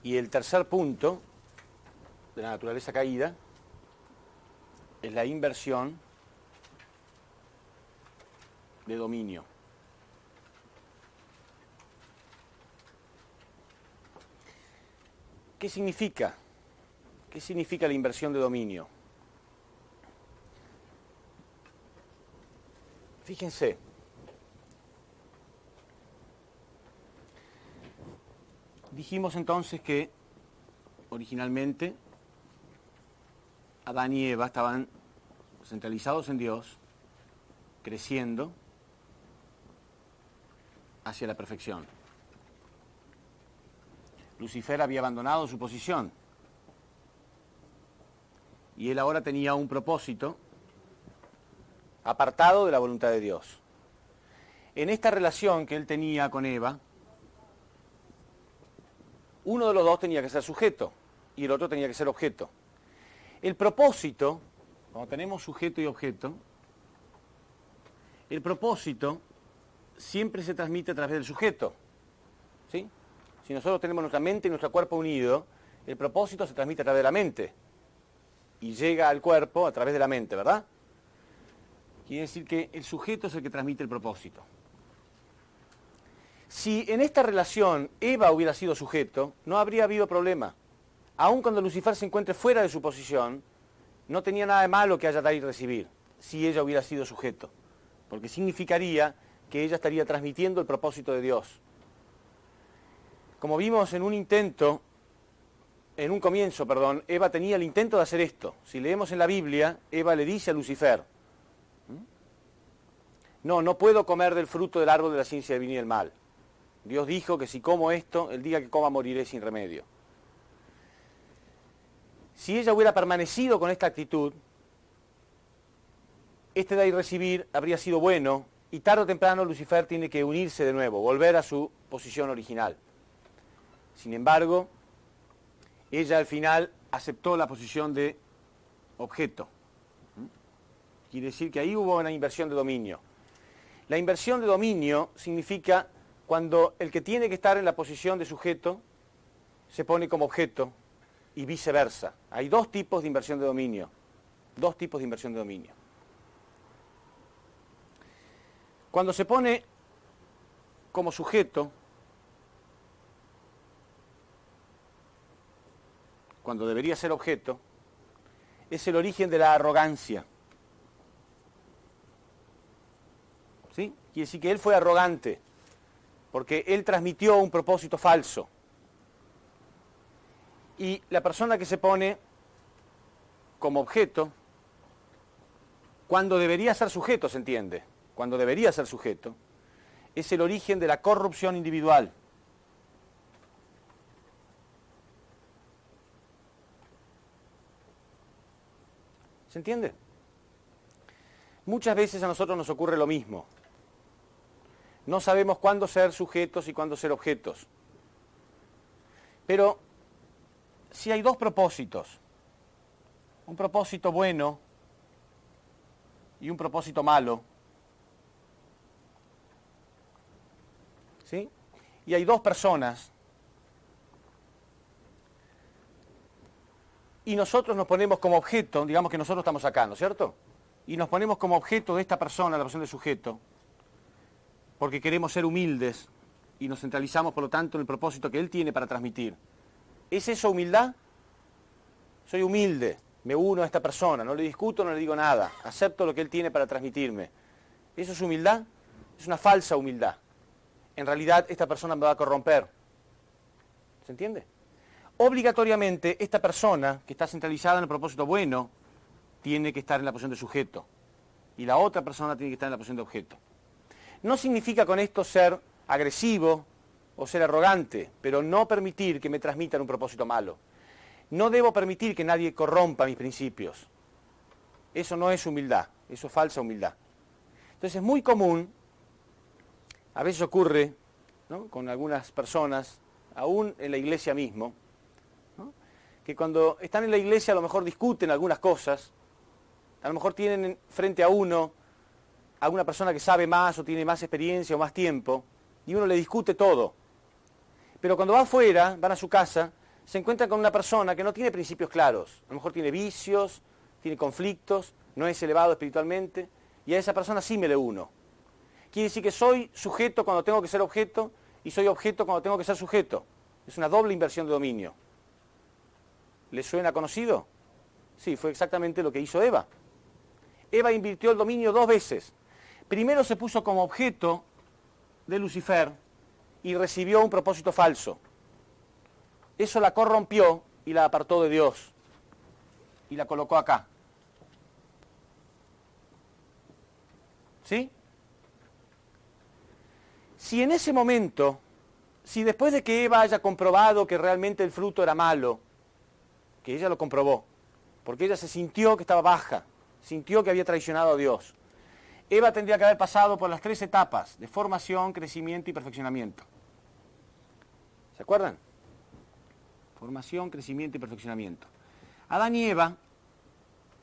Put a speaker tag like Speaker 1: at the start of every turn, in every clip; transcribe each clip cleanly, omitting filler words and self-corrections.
Speaker 1: Y el tercer punto de la naturaleza caída es la inversión de dominio. ¿Qué significa? ¿Qué significa la inversión de dominio? Fíjense, dijimos entonces que originalmente Adán y Eva estaban centralizados en Dios, creciendo hacia la perfección. Lucifer había abandonado su posición y él ahora tenía un propósito apartado de la voluntad de Dios. En esta relación que él tenía con Eva, uno de los dos tenía que ser sujeto y el otro tenía que ser objeto. El propósito, cuando tenemos sujeto y objeto, el propósito siempre se transmite a través del sujeto, ¿sí? Si nosotros tenemos nuestra mente y nuestro cuerpo unido, el propósito se transmite a través de la mente y llega al cuerpo a través de la mente, ¿verdad? Quiere decir que el sujeto es el que transmite el propósito. Si en esta relación Eva hubiera sido sujeto, no habría habido problema. Aun cuando Lucifer se encuentre fuera de su posición, no tenía nada de malo que haya dar y recibir, si ella hubiera sido sujeto, porque significaría que ella estaría transmitiendo el propósito de Dios. Como vimos en un comienzo, Eva tenía el intento de hacer esto. Si leemos en la Biblia, Eva le dice a Lucifer, no puedo comer del fruto del árbol de la ciencia del bien y del mal. Dios dijo que si como esto, el día que coma moriré sin remedio. Si ella hubiera permanecido con esta actitud, este dar y recibir habría sido bueno, y tarde o temprano Lucifer tiene que unirse de nuevo, volver a su posición original. Sin embargo, ella al final aceptó la posición de objeto. Quiere decir que ahí hubo una inversión de dominio. La inversión de dominio significa cuando el que tiene que estar en la posición de sujeto se pone como objeto y viceversa. Hay dos tipos de inversión de dominio. Dos tipos de inversión de dominio. Cuando se pone como sujeto, cuando debería ser objeto, es el origen de la arrogancia. ¿Sí? Quiere decir que él fue arrogante, porque él transmitió un propósito falso. Y la persona que se pone como objeto, cuando debería ser sujeto, ¿se entiende? Cuando debería ser sujeto, es el origen de la corrupción individual. ¿Se entiende? Muchas veces a nosotros nos ocurre lo mismo. No sabemos cuándo ser sujetos y cuándo ser objetos. Pero si hay dos propósitos, un propósito bueno y un propósito malo, ¿sí? Y hay dos personas, y nosotros nos ponemos como objeto, digamos que nosotros estamos acá, ¿no es cierto? Y nos ponemos como objeto de esta persona, la persona de sujeto, porque queremos ser humildes y nos centralizamos, por lo tanto, en el propósito que él tiene para transmitir. ¿Es eso humildad? Soy humilde, me uno a esta persona, no le discuto, no le digo nada, acepto lo que él tiene para transmitirme. ¿Eso es humildad? Es una falsa humildad. En realidad, esta persona me va a corromper. ¿Se entiende? Obligatoriamente, esta persona que está centralizada en el propósito bueno tiene que estar en la posición de sujeto y la otra persona tiene que estar en la posición de objeto. No significa con esto ser agresivo o ser arrogante, pero no permitir que me transmitan un propósito malo. No debo permitir que nadie corrompa mis principios. Eso no es humildad, eso es falsa humildad. Entonces es muy común, a veces ocurre, ¿no?, con algunas personas, aún en la iglesia mismo, ¿no?, que cuando están en la iglesia a lo mejor discuten algunas cosas, a lo mejor tienen frente a uno a una persona que sabe más o tiene más experiencia o más tiempo, y uno le discute todo. Pero cuando va afuera, van a su casa, se encuentra con una persona que no tiene principios claros, a lo mejor tiene vicios, tiene conflictos, no es elevado espiritualmente, y a esa persona sí me le uno. Quiere decir que soy sujeto cuando tengo que ser objeto, y soy objeto cuando tengo que ser sujeto. Es una doble inversión de dominio. ¿Les suena conocido? Sí, fue exactamente lo que hizo Eva. Eva invirtió el dominio 2 veces. Primero se puso como objeto de Lucifer y recibió un propósito falso. Eso la corrompió y la apartó de Dios. Y la colocó acá. ¿Sí? Si en ese momento, si después de que Eva haya comprobado que realmente el fruto era malo, que ella lo comprobó, porque ella se sintió que estaba baja, sintió que había traicionado a Dios, Eva tendría que haber pasado por las 3 etapas de formación, crecimiento y perfeccionamiento. ¿Se acuerdan? Formación, crecimiento y perfeccionamiento. Adán y Eva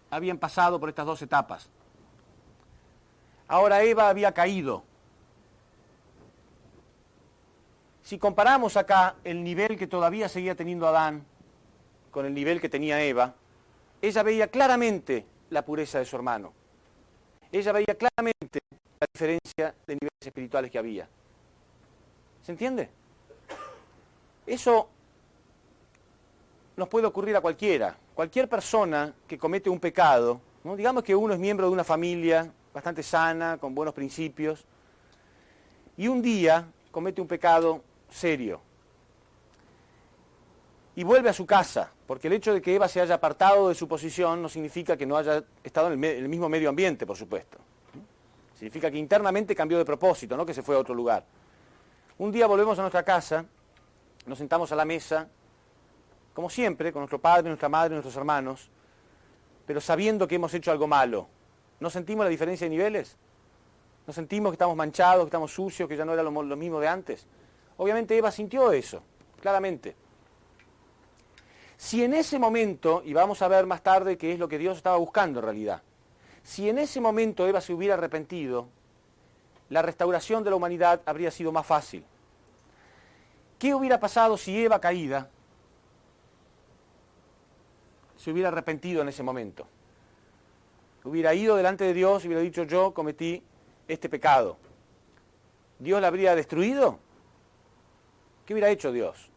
Speaker 1: habían pasado por estas 2 etapas. Ahora Eva había caído. Si comparamos acá el nivel que todavía seguía teniendo Adán con el nivel que tenía Eva, ella veía claramente la pureza de su hermano. Ella veía claramente la diferencia de niveles espirituales que había. ¿Se entiende? Eso nos puede ocurrir a cualquiera. Cualquier persona que comete un pecado, ¿no? Digamos que uno es miembro de una familia bastante sana, con buenos principios, y un día comete un pecado serio y vuelve a su casa, porque el hecho de que Eva se haya apartado de su posición no significa que no haya estado en el mismo medio ambiente, por supuesto. Significa que internamente cambió de propósito, no que se fue a otro lugar. Un día volvemos a nuestra casa, nos sentamos a la mesa, como siempre, con nuestro padre, nuestra madre, nuestros hermanos, pero sabiendo que hemos hecho algo malo. ¿No sentimos la diferencia de niveles? ¿No sentimos que estamos manchados, que estamos sucios, que ya no era lo mismo de antes? Obviamente Eva sintió eso, claramente. Si en ese momento, y vamos a ver más tarde qué es lo que Dios estaba buscando en realidad, si en ese momento Eva se hubiera arrepentido, la restauración de la humanidad habría sido más fácil. ¿Qué hubiera pasado si Eva caída se hubiera arrepentido en ese momento? Hubiera ido delante de Dios y hubiera dicho: yo cometí este pecado. ¿Dios la habría destruido? ¿Qué hubiera hecho Dios?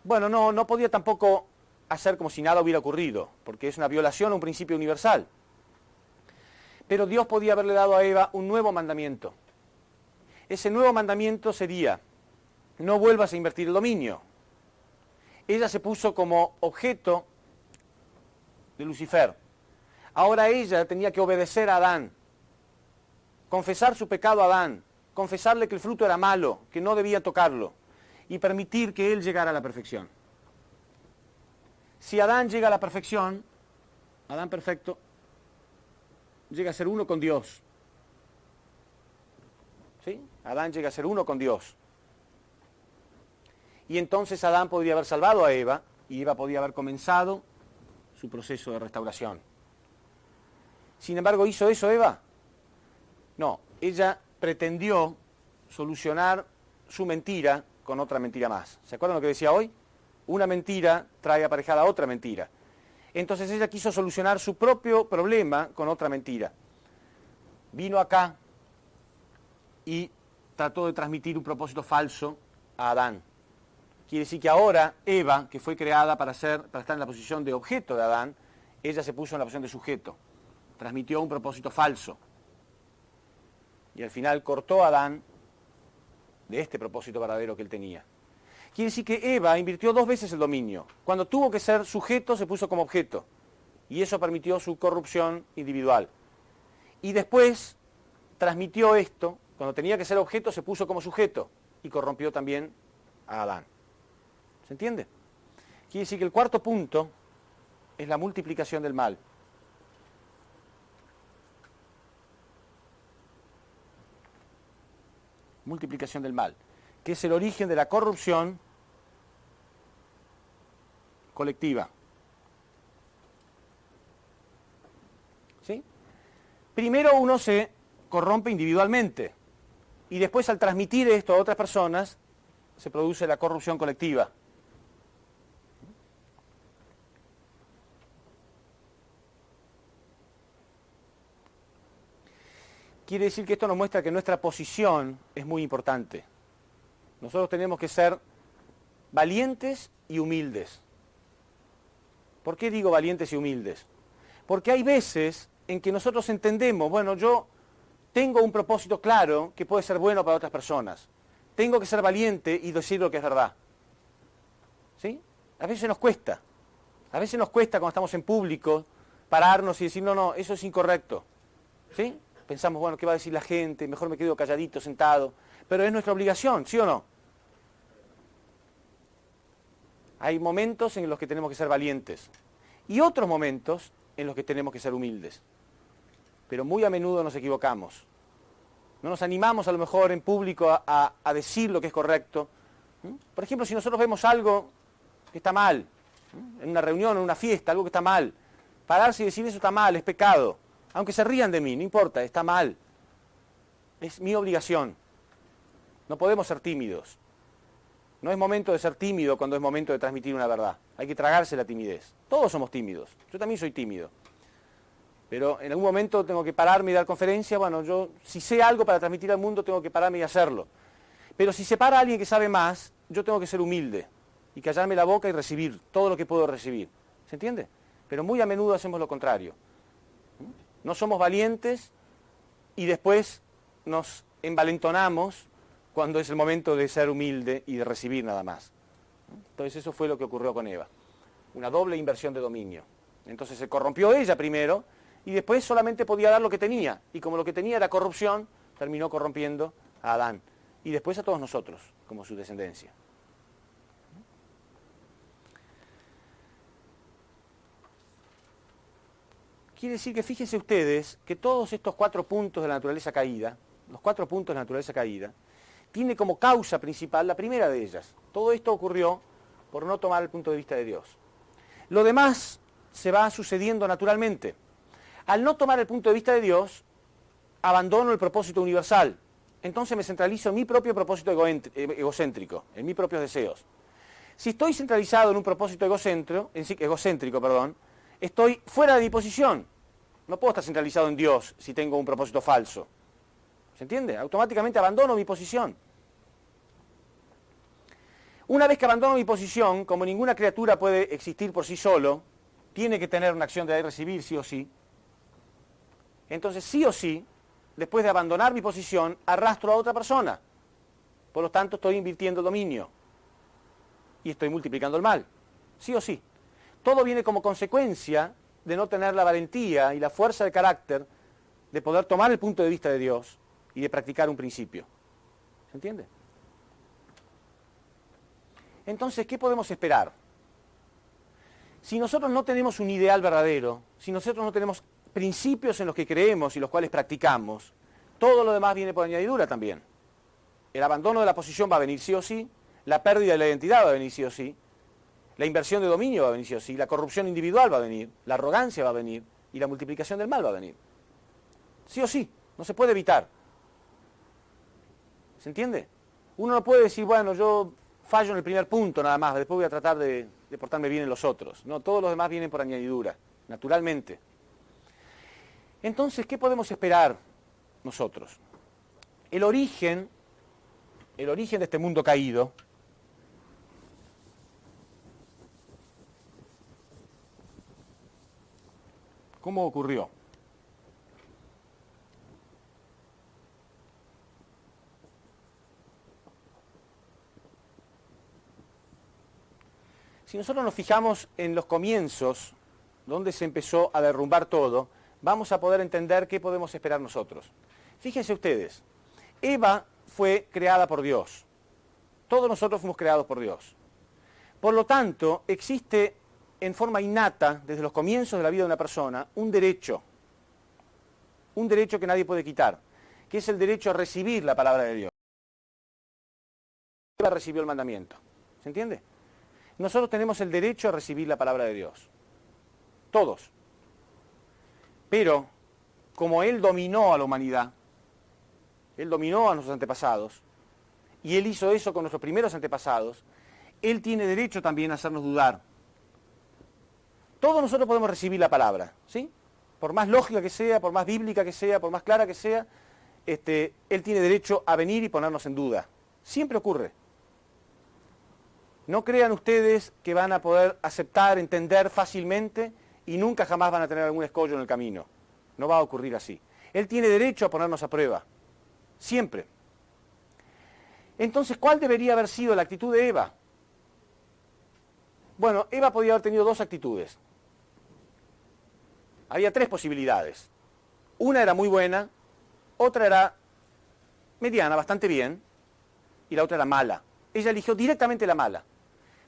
Speaker 1: Bueno, no podía tampoco hacer como si nada hubiera ocurrido, porque es una violación a un principio universal. Pero Dios podía haberle dado a Eva un nuevo mandamiento. Ese nuevo mandamiento sería: no vuelvas a invertir el dominio. Ella se puso como objeto de Lucifer. Ahora ella tenía que obedecer a Adán, confesar su pecado a Adán, confesarle que el fruto era malo, que no debía tocarlo, y permitir que él llegara a la perfección. Si Adán llega a la perfección, Adán perfecto, llega a ser uno con Dios. ¿Sí? Adán llega a ser uno con Dios. Y entonces Adán podría haber salvado a Eva, y Eva podría haber comenzado su proceso de restauración. Sin embargo, ¿hizo eso Eva? No, ella pretendió solucionar su mentira con otra mentira más. ¿Se acuerdan lo que decía hoy? Una mentira trae aparejada otra mentira. Entonces ella quiso solucionar su propio problema con otra mentira. Vino acá y trató de transmitir un propósito falso a Adán. Quiere decir que ahora Eva, que fue creada para estar en la posición de objeto de Adán, ella se puso en la posición de sujeto. Transmitió un propósito falso. Y al final cortó a Adán de este propósito verdadero que él tenía. Quiere decir que Eva invirtió 2 veces el dominio. Cuando tuvo que ser sujeto, se puso como objeto. Y eso permitió su corrupción individual. Y después transmitió esto, cuando tenía que ser objeto, se puso como sujeto. Y corrompió también a Adán. ¿Se entiende? Quiere decir que el cuarto punto es la multiplicación del mal. Multiplicación del mal, que es el origen de la corrupción colectiva. ¿Sí? Primero uno se corrompe individualmente y después al transmitir esto a otras personas se produce la corrupción colectiva. Quiere decir que esto nos muestra que nuestra posición es muy importante. Nosotros tenemos que ser valientes y humildes. ¿Por qué digo valientes y humildes? Porque hay veces en que nosotros entendemos, bueno, yo tengo un propósito claro que puede ser bueno para otras personas. Tengo que ser valiente y decir lo que es verdad. ¿Sí? A veces nos cuesta. A veces nos cuesta cuando estamos en público pararnos y decir, no, no, eso es incorrecto. ¿Sí? Pensamos, bueno, ¿qué va a decir la gente? Mejor me quedo calladito, sentado. Pero es nuestra obligación, ¿sí o no? Hay momentos en los que tenemos que ser valientes y otros momentos en los que tenemos que ser humildes. Pero muy a menudo nos equivocamos. No nos animamos a lo mejor en público a decir lo que es correcto. Por ejemplo, si nosotros vemos algo que está mal, en una reunión, en una fiesta, algo que está mal, pararse y decir eso está mal, es pecado. Aunque se rían de mí, no importa, está mal. Es mi obligación. No podemos ser tímidos. No es momento de ser tímido cuando es momento de transmitir una verdad. Hay que tragarse la timidez. Todos somos tímidos. Yo también soy tímido. Pero en algún momento tengo que pararme y dar conferencia. Bueno, yo si sé algo para transmitir al mundo, tengo que pararme y hacerlo. Pero si se para alguien que sabe más, yo tengo que ser humilde y callarme la boca y recibir todo lo que puedo recibir. ¿Se entiende? Pero muy a menudo hacemos lo contrario. No somos valientes y después nos envalentonamos cuando es el momento de ser humilde y de recibir nada más. Entonces eso fue lo que ocurrió con Eva. Una doble inversión de dominio. Entonces se corrompió ella primero y después solamente podía dar lo que tenía. Y como lo que tenía era corrupción, terminó corrompiendo a Adán. Y después a todos nosotros, como su descendencia. Quiere decir que fíjense ustedes que todos estos 4 puntos de la naturaleza caída, los 4 puntos de la naturaleza caída, tiene como causa principal la primera de ellas. Todo esto ocurrió por no tomar el punto de vista de Dios. Lo demás se va sucediendo naturalmente. Al no tomar el punto de vista de Dios, abandono el propósito universal. Entonces me centralizo en mi propio propósito egocéntrico, en mis propios deseos. Si estoy centralizado en un propósito egocéntrico, estoy fuera de mi posición. No puedo estar centralizado en Dios si tengo un propósito falso. ¿Se entiende? Automáticamente abandono mi posición. Una vez que abandono mi posición, como ninguna criatura puede existir por sí solo, tiene que tener una acción de dar y recibir, sí o sí. Entonces, sí o sí, después de abandonar mi posición, arrastro a otra persona. Por lo tanto, estoy invirtiendo dominio. Y estoy multiplicando el mal. Sí o sí. Todo viene como consecuencia de no tener la valentía y la fuerza de carácter de poder tomar el punto de vista de Dios y de practicar un principio. ¿Se entiende? Entonces, ¿qué podemos esperar? Si nosotros no tenemos un ideal verdadero, si nosotros no tenemos principios en los que creemos y los cuales practicamos, todo lo demás viene por añadidura también. El abandono de la posición va a venir sí o sí, la pérdida de la identidad va a venir sí o sí, la inversión de dominio va a venir sí o sí, la corrupción individual va a venir, la arrogancia va a venir y la multiplicación del mal va a venir. Sí o sí, no se puede evitar. ¿Se entiende? Uno no puede decir, bueno, yo fallo en el primer punto nada más, después voy a tratar de portarme bien en los otros. No, todos los demás vienen por añadidura, naturalmente. Entonces, ¿qué podemos esperar nosotros? El origen de este mundo caído ¿cómo ocurrió? Si nosotros nos fijamos en los comienzos, donde se empezó a derrumbar todo, vamos a poder entender qué podemos esperar nosotros. Fíjense ustedes, Eva fue creada por Dios. Todos nosotros fuimos creados por Dios. Por lo tanto, existe en forma innata, desde los comienzos de la vida de una persona, un derecho que nadie puede quitar, que es el derecho a recibir la palabra de Dios. Eva recibió el mandamiento. ¿Se entiende? Nosotros tenemos el derecho a recibir la palabra de Dios. Todos. Pero, como Él dominó a la humanidad, Él dominó a nuestros antepasados, y Él hizo eso con nuestros primeros antepasados, Él tiene derecho también a hacernos dudar. Todos nosotros podemos recibir la palabra, ¿sí? Por más lógica que sea, por más bíblica que sea, por más clara que sea, Él tiene derecho a venir y ponernos en duda. Siempre ocurre. No crean ustedes que van a poder aceptar, entender fácilmente y nunca jamás van a tener algún escollo en el camino. No va a ocurrir así. Él tiene derecho a ponernos a prueba. Siempre. Entonces, ¿cuál debería haber sido la actitud de Eva? Bueno, Eva podía haber tenido dos actitudes. Había tres posibilidades. Una era muy buena, otra era mediana, bastante bien, y la otra era mala. Ella eligió directamente la mala.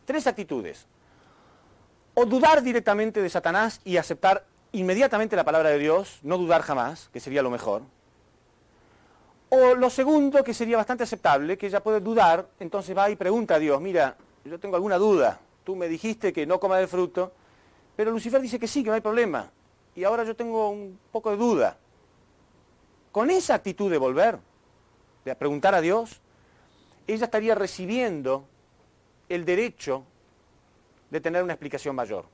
Speaker 1: Tres actitudes. O dudar directamente de Satanás y aceptar inmediatamente la palabra de Dios, no dudar jamás, que sería lo mejor. O lo segundo, que sería bastante aceptable, que ella puede dudar, entonces va y pregunta a Dios, mira, yo tengo alguna duda, tú me dijiste que no coma del fruto, pero Lucifer dice que sí, que no hay problema, y ahora yo tengo un poco de duda. Con esa actitud de volver, de preguntar a Dios, ella estaría recibiendo el derecho de tener una explicación mayor.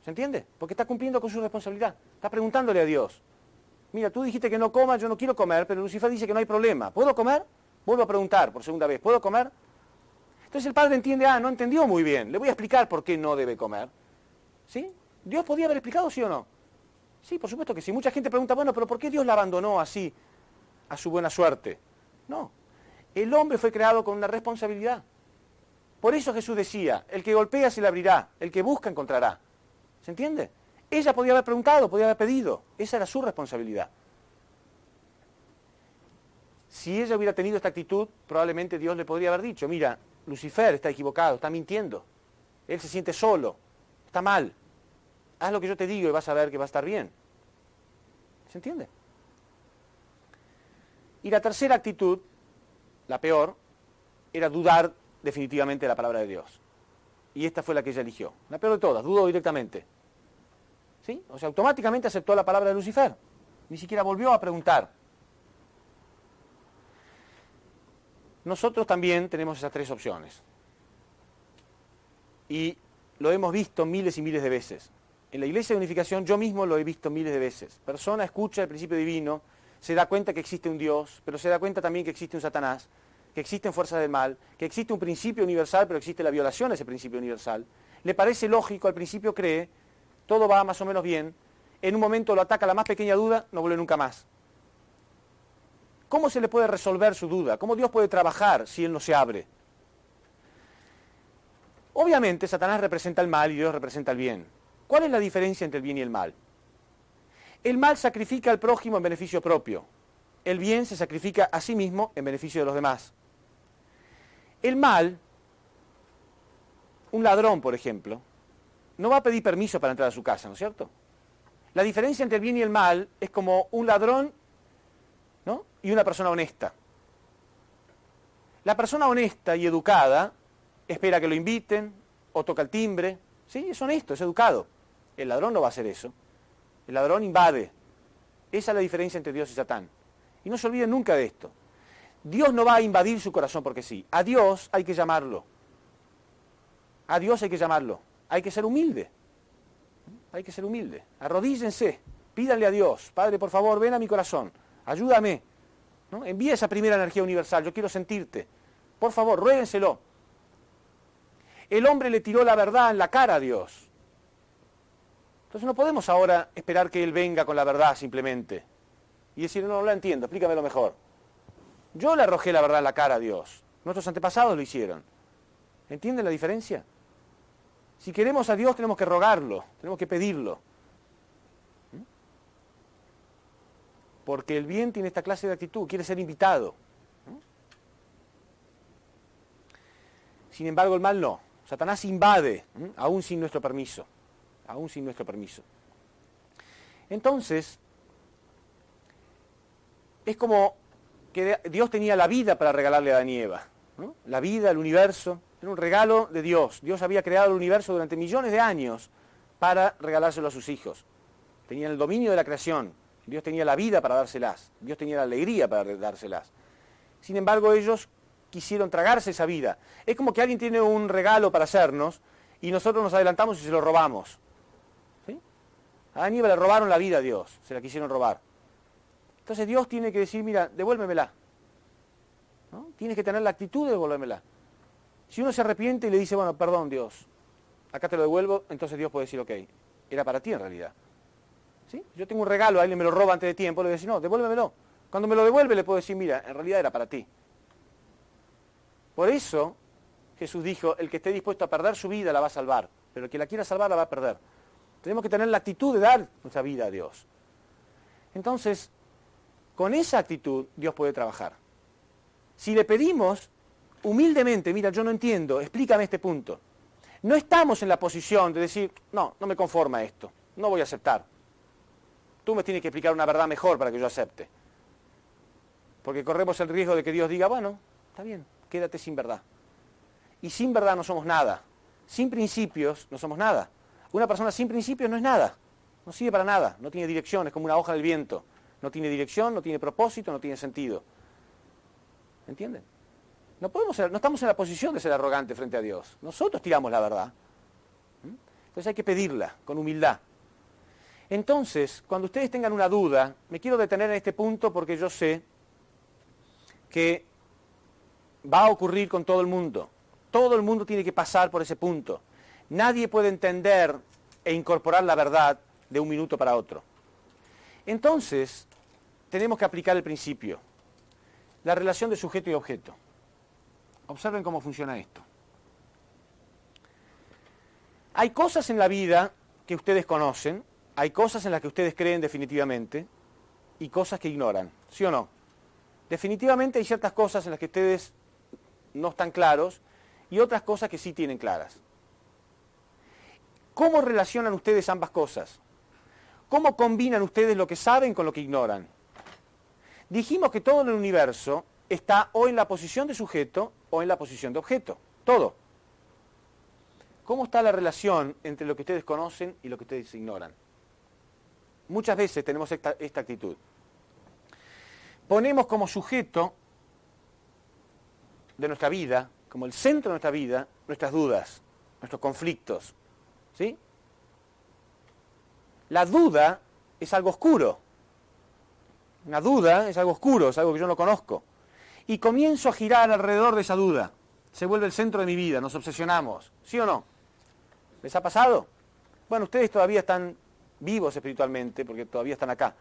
Speaker 1: ¿Se entiende? Porque está cumpliendo con su responsabilidad. Está preguntándole a Dios. Mira, tú dijiste que no coma, yo no quiero comer, pero Lucifer dice que no hay problema. ¿Puedo comer? Vuelvo a preguntar por segunda vez. ¿Puedo comer? Entonces el padre entiende, no entendió muy bien. Le voy a explicar por qué no debe comer. ¿Sí? ¿Dios podía haber explicado, sí o no? Sí, por supuesto que sí. Mucha gente pregunta, bueno, pero ¿por qué Dios la abandonó así a su buena suerte? No. El hombre fue creado con una responsabilidad. Por eso Jesús decía, el que golpea se le abrirá, el que busca encontrará. ¿Se entiende? Ella podía haber preguntado, podía haber pedido. Esa era su responsabilidad. Si ella hubiera tenido esta actitud, probablemente Dios le podría haber dicho, mira, Lucifer está equivocado, está mintiendo. Él se siente solo, está mal. Haz lo que yo te digo y vas a ver que va a estar bien. ¿Se entiende? Y la tercera actitud, la peor, era dudar definitivamente de la palabra de Dios. Y esta fue la que ella eligió. La peor de todas, dudó directamente. ¿Sí? O sea, automáticamente aceptó la palabra de Lucifer. Ni siquiera volvió a preguntar. Nosotros también tenemos esas tres opciones. Y lo hemos visto miles y miles de veces. En la Iglesia de Unificación yo mismo lo he visto miles de veces. Persona escucha el principio divino, se da cuenta que existe un Dios, pero se da cuenta también que existe un Satanás, que existen fuerzas del mal, que existe un principio universal, pero existe la violación a ese principio universal. Le parece lógico, al principio cree, todo va más o menos bien, en un momento lo ataca la más pequeña duda, no vuelve nunca más. ¿Cómo se le puede resolver su duda? ¿Cómo Dios puede trabajar si Él no se abre? Obviamente Satanás representa el mal y Dios representa el bien. ¿Cuál es la diferencia entre el bien y el mal? El mal sacrifica al prójimo en beneficio propio. El bien se sacrifica a sí mismo en beneficio de los demás. El mal, un ladrón, por ejemplo, no va a pedir permiso para entrar a su casa, ¿no es cierto? La diferencia entre el bien y el mal es como un ladrón, ¿no?, y una persona honesta. La persona honesta y educada espera que lo inviten o toca el timbre. Sí, es honesto, es educado. El ladrón no va a hacer eso. El ladrón invade. Esa es la diferencia entre Dios y Satán. Y no se olviden nunca de esto. Dios no va a invadir su corazón porque sí. A Dios hay que llamarlo. A Dios hay que llamarlo. Hay que ser humilde. Hay que ser humilde. Arrodíllense. Pídanle a Dios. Padre, por favor, ven a mi corazón. Ayúdame. ¿No? Envía esa primera energía universal. Yo quiero sentirte. Por favor, ruéguenselo. El hombre le tiró la verdad en la cara a Dios. Entonces no podemos ahora esperar que Él venga con la verdad simplemente. Y decir, no la entiendo, explícamelo mejor. Yo le arrojé la verdad en la cara a Dios. Nuestros antepasados lo hicieron. ¿Entienden la diferencia? Si queremos a Dios tenemos que rogarlo, tenemos que pedirlo. Porque el bien tiene esta clase de actitud, quiere ser invitado. Sin embargo, el mal no. Satanás invade, aún sin nuestro permiso. Aún sin nuestro permiso. Entonces, es como que Dios tenía la vida para regalarle a Adán y Eva, ¿no? La vida, el universo, era un regalo de Dios. Dios había creado el universo durante millones de años para regalárselo a sus hijos. Tenían el dominio de la creación. Dios tenía la vida para dárselas. Dios tenía la alegría para dárselas. Sin embargo, ellos quisieron tragarse esa vida. Es como que alguien tiene un regalo para hacernos y nosotros nos adelantamos y se lo robamos. ¿Sí? A Aníbal le robaron la vida a Dios, se la quisieron robar. Entonces Dios tiene que decir, mira, devuélvemela. ¿No? Tienes que tener la actitud de devolvérmela. Si uno se arrepiente y le dice, bueno, perdón Dios, acá te lo devuelvo, entonces Dios puede decir, ok, era para ti en realidad. ¿Sí? Yo tengo un regalo, alguien me lo roba antes de tiempo, le voy a decir, no, devuélvemelo. Cuando me lo devuelve le puedo decir, mira, en realidad era para ti. Por eso Jesús dijo, el que esté dispuesto a perder su vida la va a salvar, pero el que la quiera salvar la va a perder. Tenemos que tener la actitud de dar nuestra vida a Dios. Entonces, con esa actitud Dios puede trabajar. Si le pedimos humildemente, mira, yo no entiendo, explícame este punto. No estamos en la posición de decir, no me conforma esto, no voy a aceptar. Tú me tienes que explicar una verdad mejor para que yo acepte. Porque corremos el riesgo de que Dios diga, bueno, está bien, quédate sin verdad. Y sin verdad no somos nada. Sin principios no somos nada. Una persona sin principios no es nada. No sirve para nada, no tiene dirección, es como una hoja del viento. No tiene dirección, no tiene propósito, no tiene sentido. ¿Entienden? No estamos en la posición de ser arrogantes frente a Dios. Nosotros tiramos la verdad. Entonces hay que pedirla con humildad. Entonces, cuando ustedes tengan una duda, me quiero detener en este punto porque yo sé que va a ocurrir con todo el mundo. Todo el mundo tiene que pasar por ese punto. Nadie puede entender e incorporar la verdad de un minuto para otro. Entonces, tenemos que aplicar el principio. La relación de sujeto y objeto. Observen cómo funciona esto. Hay cosas en la vida que ustedes conocen, hay cosas en las que ustedes creen definitivamente y cosas que ignoran, ¿sí o no? Definitivamente hay ciertas cosas en las que ustedes no están claros y otras cosas que sí tienen claras. ¿Cómo relacionan ustedes ambas cosas? ¿Cómo combinan ustedes lo que saben con lo que ignoran? Dijimos que todo en el universo está o en la posición de sujeto o en la posición de objeto. Todo. ¿Cómo está la relación entre lo que ustedes conocen y lo que ustedes ignoran? Muchas veces tenemos esta actitud. Ponemos como sujeto de nuestra vida, como el centro de nuestra vida, nuestras dudas, nuestros conflictos. ¿Sí? La duda es algo oscuro. Una duda es algo oscuro, es algo que yo no conozco. Y comienzo a girar alrededor de esa duda. Se vuelve el centro de mi vida, nos obsesionamos. ¿Sí o no? ¿Les ha pasado? Bueno, ustedes todavía están vivos espiritualmente, porque todavía están acá.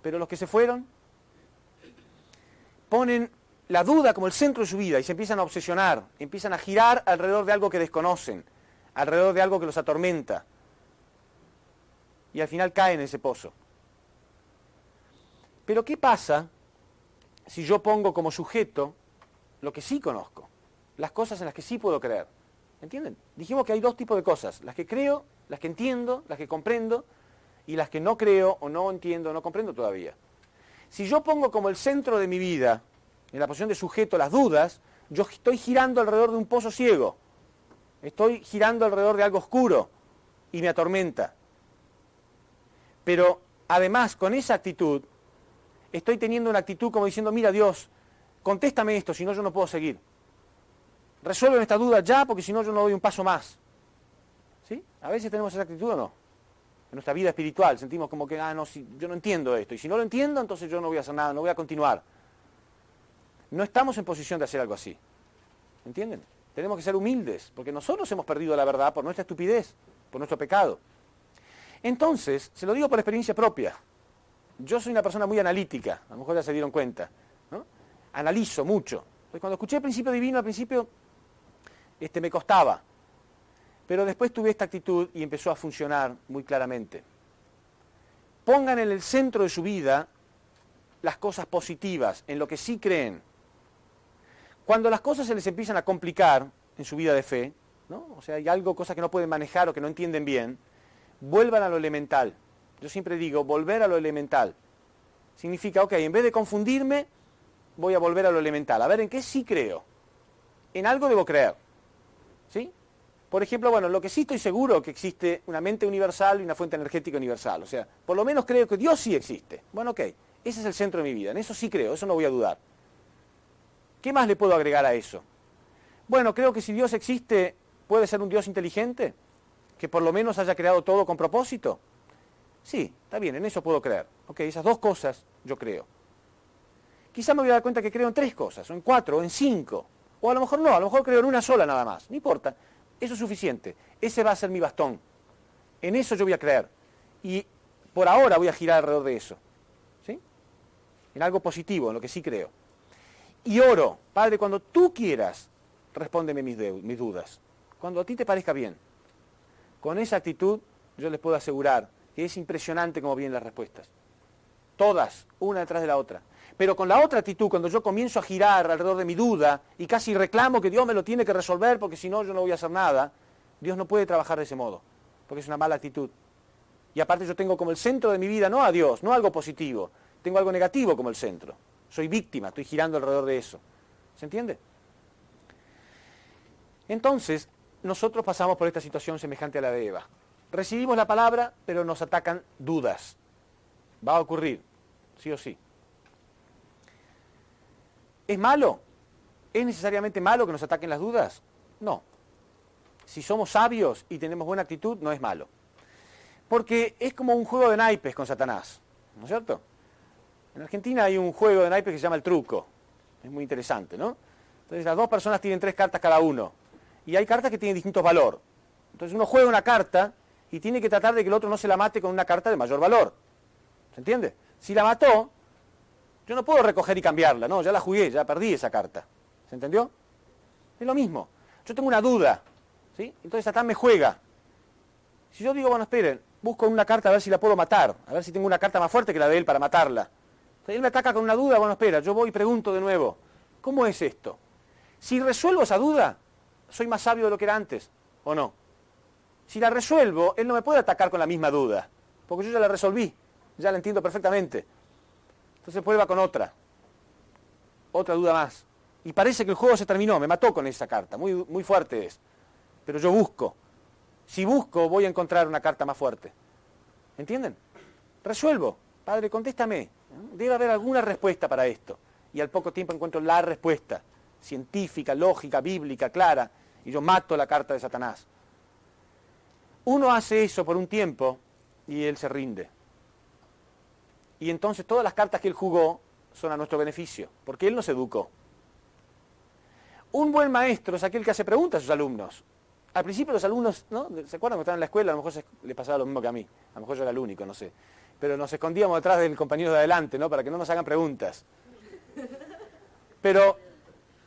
Speaker 1: Pero los que se fueron, ponen la duda como el centro de su vida y se empiezan a obsesionar, empiezan a girar alrededor de algo que desconocen, alrededor de algo que los atormenta. Y al final caen en ese pozo. Pero ¿qué pasa si yo pongo como sujeto lo que sí conozco? Las cosas en las que sí puedo creer. ¿Entienden? Dijimos que hay dos tipos de cosas. Las que creo, las que entiendo, las que comprendo, y las que no creo o no entiendo o no comprendo todavía. Si yo pongo como el centro de mi vida, en la posición de sujeto, las dudas, yo estoy girando alrededor de un pozo ciego. Estoy girando alrededor de algo oscuro y me atormenta. Pero además, con esa actitud, estoy teniendo una actitud como diciendo, mira Dios, contéstame esto, si no yo no puedo seguir. Resuélveme esta duda ya, porque si no yo no doy un paso más. ¿Sí? A veces tenemos esa actitud o no. En nuestra vida espiritual sentimos como que, no, yo no entiendo esto, y si no lo entiendo, entonces yo no voy a hacer nada, no voy a continuar. No estamos en posición de hacer algo así. ¿Entienden? Tenemos que ser humildes, porque nosotros hemos perdido la verdad por nuestra estupidez, por nuestro pecado. Entonces, se lo digo por experiencia propia. Yo soy una persona muy analítica, a lo mejor ya se dieron cuenta, ¿no? Analizo mucho. Pues cuando escuché el principio divino, al principio me costaba. Pero después tuve esta actitud y empezó a funcionar muy claramente. Pongan en el centro de su vida las cosas positivas, en lo que sí creen. Cuando las cosas se les empiezan a complicar en su vida de fe, ¿no? O sea, hay cosas que no pueden manejar o que no entienden bien, vuelvan a lo elemental. Yo siempre digo, volver a lo elemental. Significa, ok, en vez de confundirme, voy a volver a lo elemental. A ver, ¿en qué sí creo? En algo debo creer. ¿Sí? Por ejemplo, bueno, lo que sí estoy seguro que existe una mente universal y una fuente energética universal. O sea, por lo menos creo que Dios sí existe. Bueno, ok, ese es el centro de mi vida. En eso sí creo, eso no voy a dudar. ¿Qué más le puedo agregar a eso? Bueno, creo que si Dios existe, puede ser un Dios inteligente, que por lo menos haya creado todo con propósito. Sí, está bien, en eso puedo creer. Ok, esas dos cosas yo creo. Quizá me voy a dar cuenta que creo en 3 cosas, o en 4, o en 5. O a lo mejor no, a lo mejor creo en una sola nada más. No importa, eso es suficiente. Ese va a ser mi bastón. En eso yo voy a creer. Y por ahora voy a girar alrededor de eso. ¿Sí? En algo positivo, en lo que sí creo. Y oro, Padre, cuando tú quieras, respóndeme mis dudas. Cuando a ti te parezca bien. Con esa actitud yo les puedo asegurar que es impresionante cómo vienen las respuestas. Todas, una detrás de la otra. Pero con la otra actitud, cuando yo comienzo a girar alrededor de mi duda y casi reclamo que Dios me lo tiene que resolver porque si no yo no voy a hacer nada, Dios no puede trabajar de ese modo, porque es una mala actitud. Y aparte yo tengo como el centro de mi vida no a Dios, no algo positivo, tengo algo negativo como el centro. Soy víctima, estoy girando alrededor de eso. ¿Se entiende? Entonces, nosotros pasamos por esta situación semejante a la de Eva. Recibimos la palabra, pero nos atacan dudas. Va a ocurrir, sí o sí. ¿Es malo? ¿Es necesariamente malo que nos ataquen las dudas? No. Si somos sabios y tenemos buena actitud, no es malo. Porque es como un juego de naipes con Satanás, ¿no es cierto? En Argentina hay un juego de naipes que se llama el truco. Es muy interesante, ¿no? Entonces las dos personas tienen 3 cartas cada uno. Y hay cartas que tienen distintos valor. Entonces uno juega una carta y tiene que tratar de que el otro no se la mate con una carta de mayor valor. ¿Se entiende? Si la mató, yo no puedo recoger y cambiarla, no, ya la jugué, ya perdí esa carta. ¿Se entendió? Es lo mismo. Yo tengo una duda, ¿sí? Entonces Satán me juega. Si yo digo, bueno, esperen, busco una carta a ver si la puedo matar, a ver si tengo una carta más fuerte que la de él para matarla. Entonces él me ataca con una duda, bueno, espera, yo voy y pregunto de nuevo, ¿cómo es esto? Si resuelvo esa duda, soy más sabio de lo que era antes, ¿o no? Si la resuelvo, él no me puede atacar con la misma duda, porque yo ya la resolví, ya la entiendo perfectamente. Entonces prueba con otra duda más. Y parece que el juego se terminó, me mató con esa carta, muy, muy fuerte es. Pero yo busco. Si busco, voy a encontrar una carta más fuerte. ¿Entienden? Resuelvo. Padre, contéstame. Debe haber alguna respuesta para esto. Y al poco tiempo encuentro la respuesta. Científica, lógica, bíblica, clara. Y yo mato la carta de Satanás. Uno hace eso por un tiempo y él se rinde. Y entonces todas las cartas que él jugó son a nuestro beneficio, porque él nos educó. Un buen maestro es aquel que hace preguntas a sus alumnos. Al principio los alumnos, ¿no? ¿Se acuerdan cuando estaban en la escuela? A lo mejor les pasaba lo mismo que a mí. A lo mejor yo era el único, no sé. Pero nos escondíamos detrás del compañero de adelante, ¿no? Para que no nos hagan preguntas. Pero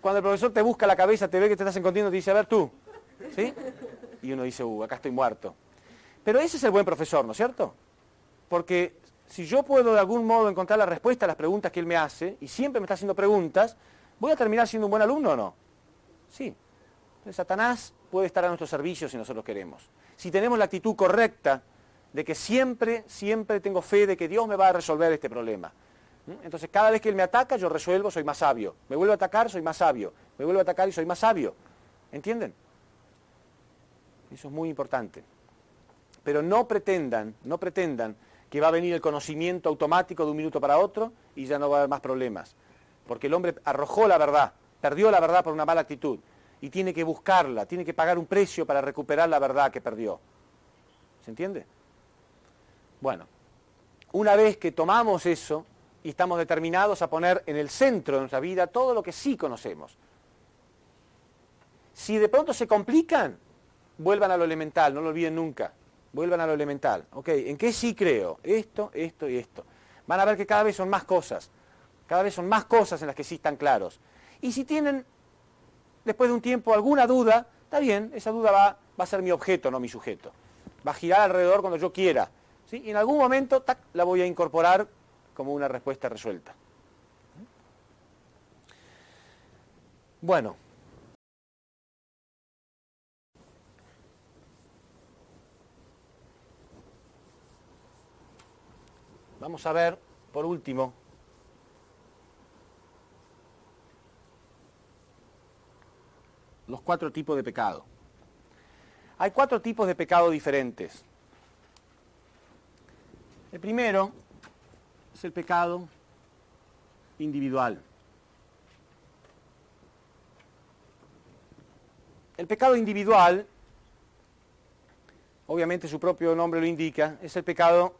Speaker 1: cuando el profesor te busca la cabeza, te ve que te estás escondiendo, te dice, a ver tú, ¿sí? Y uno dice, acá estoy muerto. Pero ese es el buen profesor, ¿no es cierto? Porque si yo puedo de algún modo encontrar la respuesta a las preguntas que él me hace, y siempre me está haciendo preguntas, ¿voy a terminar siendo un buen alumno o no? Sí. Entonces, Satanás puede estar a nuestro servicio si nosotros queremos. Si tenemos la actitud correcta de que siempre tengo fe de que Dios me va a resolver este problema. Entonces, cada vez que él me ataca, yo resuelvo, soy más sabio. Me vuelve a atacar, soy más sabio. Me vuelve a atacar y soy más sabio. ¿Entienden? Eso es muy importante. Pero no pretendan que va a venir el conocimiento automático de un minuto para otro y ya no va a haber más problemas. Porque el hombre arrojó la verdad, perdió la verdad por una mala actitud y tiene que buscarla, tiene que pagar un precio para recuperar la verdad que perdió. ¿Se entiende? Bueno, una vez que tomamos eso y estamos determinados a poner en el centro de nuestra vida todo lo que sí conocemos. Si de pronto se complican, vuelvan a lo elemental, no lo olviden nunca. Vuelvan a lo elemental. Ok, ¿en qué sí creo? Esto, esto y esto. Van a ver que cada vez son más cosas. Cada vez son más cosas en las que sí están claros. Y si tienen, después de un tiempo, alguna duda, está bien, esa duda va a ser mi objeto, no mi sujeto. Va a girar alrededor cuando yo quiera. ¿Sí? Y en algún momento, tac, la voy a incorporar como una respuesta resuelta. Bueno. Vamos a ver, por último, los 4 tipos de pecado. Hay 4 tipos de pecado diferentes. El primero es el pecado individual. El pecado individual, obviamente su propio nombre lo indica, es el pecado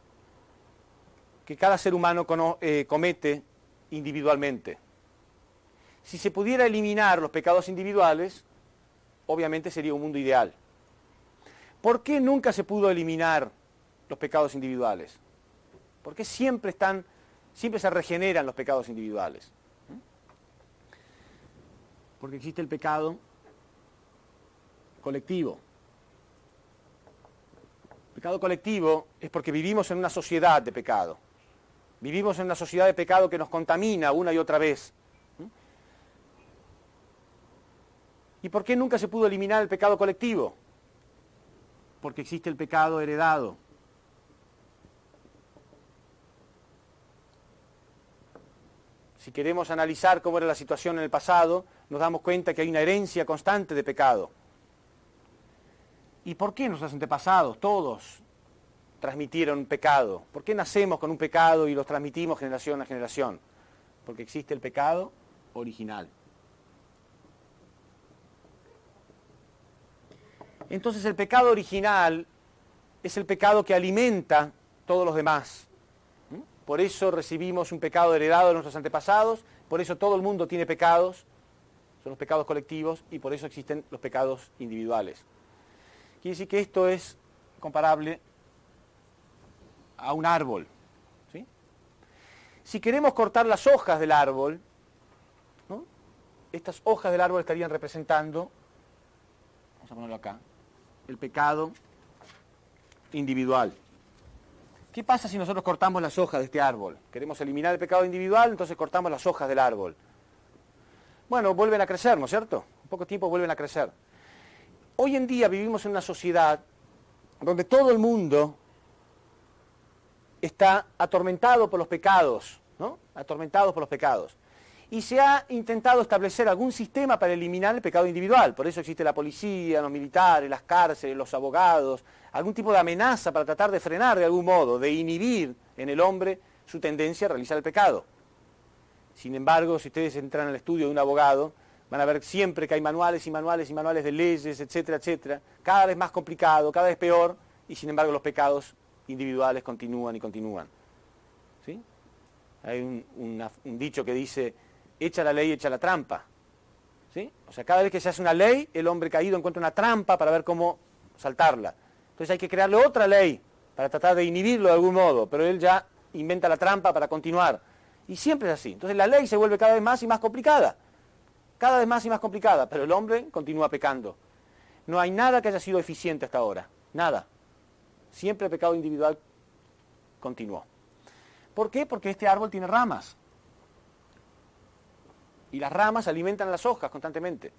Speaker 1: que cada ser humano comete individualmente. Si se pudiera eliminar los pecados individuales, obviamente sería un mundo ideal. ¿Por qué nunca se pudo eliminar los pecados individuales? ¿Por qué siempre se regeneran los pecados individuales? Porque existe el pecado colectivo. El pecado colectivo es porque vivimos en una sociedad de pecado. Vivimos en una sociedad de pecado que nos contamina una y otra vez. ¿Y por qué nunca se pudo eliminar el pecado colectivo? Porque existe el pecado heredado. Si queremos analizar cómo era la situación en el pasado, nos damos cuenta que hay una herencia constante de pecado. ¿Y por qué nuestros antepasados, todos, transmitieron pecado? ¿Por qué nacemos con un pecado y los transmitimos generación a generación? Porque existe el pecado original. Entonces el pecado original es el pecado que alimenta todos los demás. Por eso recibimos un pecado heredado de nuestros antepasados, por eso todo el mundo tiene pecados, son los pecados colectivos, y por eso existen los pecados individuales. Quiere decir que esto es comparable a un árbol, ¿sí? Si queremos cortar las hojas del árbol, ¿no? Estas hojas del árbol estarían representando, vamos a ponerlo acá, el pecado individual. ¿Qué pasa si nosotros cortamos las hojas de este árbol? Queremos eliminar el pecado individual, entonces cortamos las hojas del árbol. Bueno, vuelven a crecer, ¿no es cierto? En poco tiempo vuelven a crecer. Hoy en día vivimos en una sociedad donde todo el mundo está atormentado por los pecados, ¿no? Atormentados por los pecados. Y se ha intentado establecer algún sistema para eliminar el pecado individual. Por eso existe la policía, los militares, las cárceles, los abogados, algún tipo de amenaza para tratar de frenar de algún modo, de inhibir en el hombre su tendencia a realizar el pecado. Sin embargo, si ustedes entran al estudio de un abogado, van a ver siempre que hay manuales y manuales y manuales de leyes, etcétera, etcétera, cada vez más complicado, cada vez peor, y sin embargo los pecados individuales continúan y continúan. ¿Sí? Hay un dicho que dice, echa la ley, echa la trampa. ¿Sí? O sea, cada vez que se hace una ley, el hombre caído encuentra una trampa para ver cómo saltarla. Entonces hay que crearle otra ley para tratar de inhibirlo de algún modo, pero él ya inventa la trampa para continuar. Y siempre es así. Entonces la ley se vuelve cada vez más y más complicada. Cada vez más y más complicada, pero el hombre continúa pecando. No hay nada que haya sido eficiente hasta ahora. Nada. Siempre el pecado individual continuó. ¿Por qué? Porque este árbol tiene ramas. Y las ramas alimentan las hojas constantemente.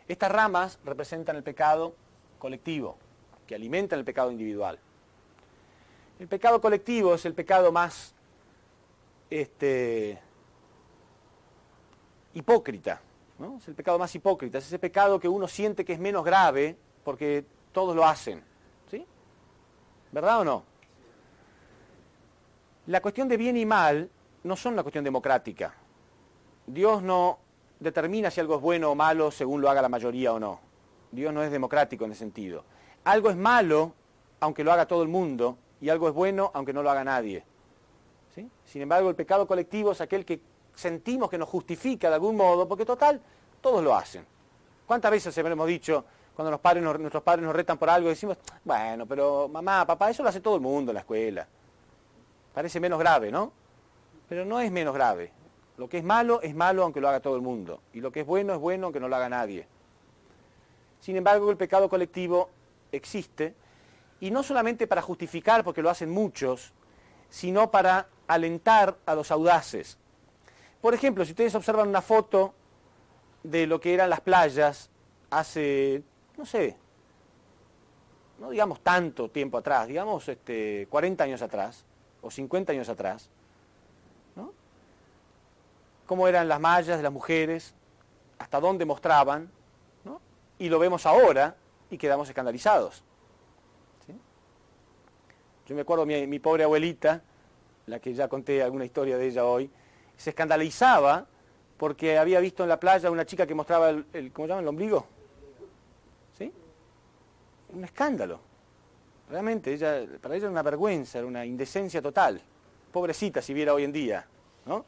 Speaker 1: Estas ramas representan el pecado colectivo, que alimentan el pecado individual. El pecado colectivo es el pecado más hipócrita, ¿no? Es el pecado más hipócrita, es ese pecado que uno siente que es menos grave porque todos lo hacen. ¿Sí? ¿Verdad o no? La cuestión de bien y mal no son una cuestión democrática. Dios no determina si algo es bueno o malo según lo haga la mayoría o no. Dios no es democrático en ese sentido. Algo es malo aunque lo haga todo el mundo y algo es bueno aunque no lo haga nadie. ¿Sí? Sin embargo, el pecado colectivo es aquel que sentimos que nos justifica de algún modo, porque total, todos lo hacen. ¿Cuántas veces hemos dicho, cuando nuestros padres nos retan por algo, decimos, bueno, pero mamá, papá, eso lo hace todo el mundo en la escuela. Parece menos grave, ¿no? Pero no es menos grave. Lo que es malo aunque lo haga todo el mundo. Y lo que es bueno aunque no lo haga nadie. Sin embargo, el pecado colectivo existe, y no solamente para justificar, porque lo hacen muchos, sino para alentar a los audaces. Por ejemplo, si ustedes observan una foto de lo que eran las playas hace, no sé, no digamos tanto tiempo atrás, digamos 40 años atrás, o 50 años atrás, ¿no? Cómo eran las mallas de las mujeres, hasta dónde mostraban, ¿no? Y lo vemos ahora y quedamos escandalizados. ¿Sí? Yo me acuerdo mi pobre abuelita, la que ya conté alguna historia de ella hoy, se escandalizaba porque había visto en la playa una chica que mostraba ¿cómo se llama? ¿El ombligo? un escándalo. Realmente, para ella era una vergüenza, era una indecencia total. Pobrecita si viera hoy en día, ¿no?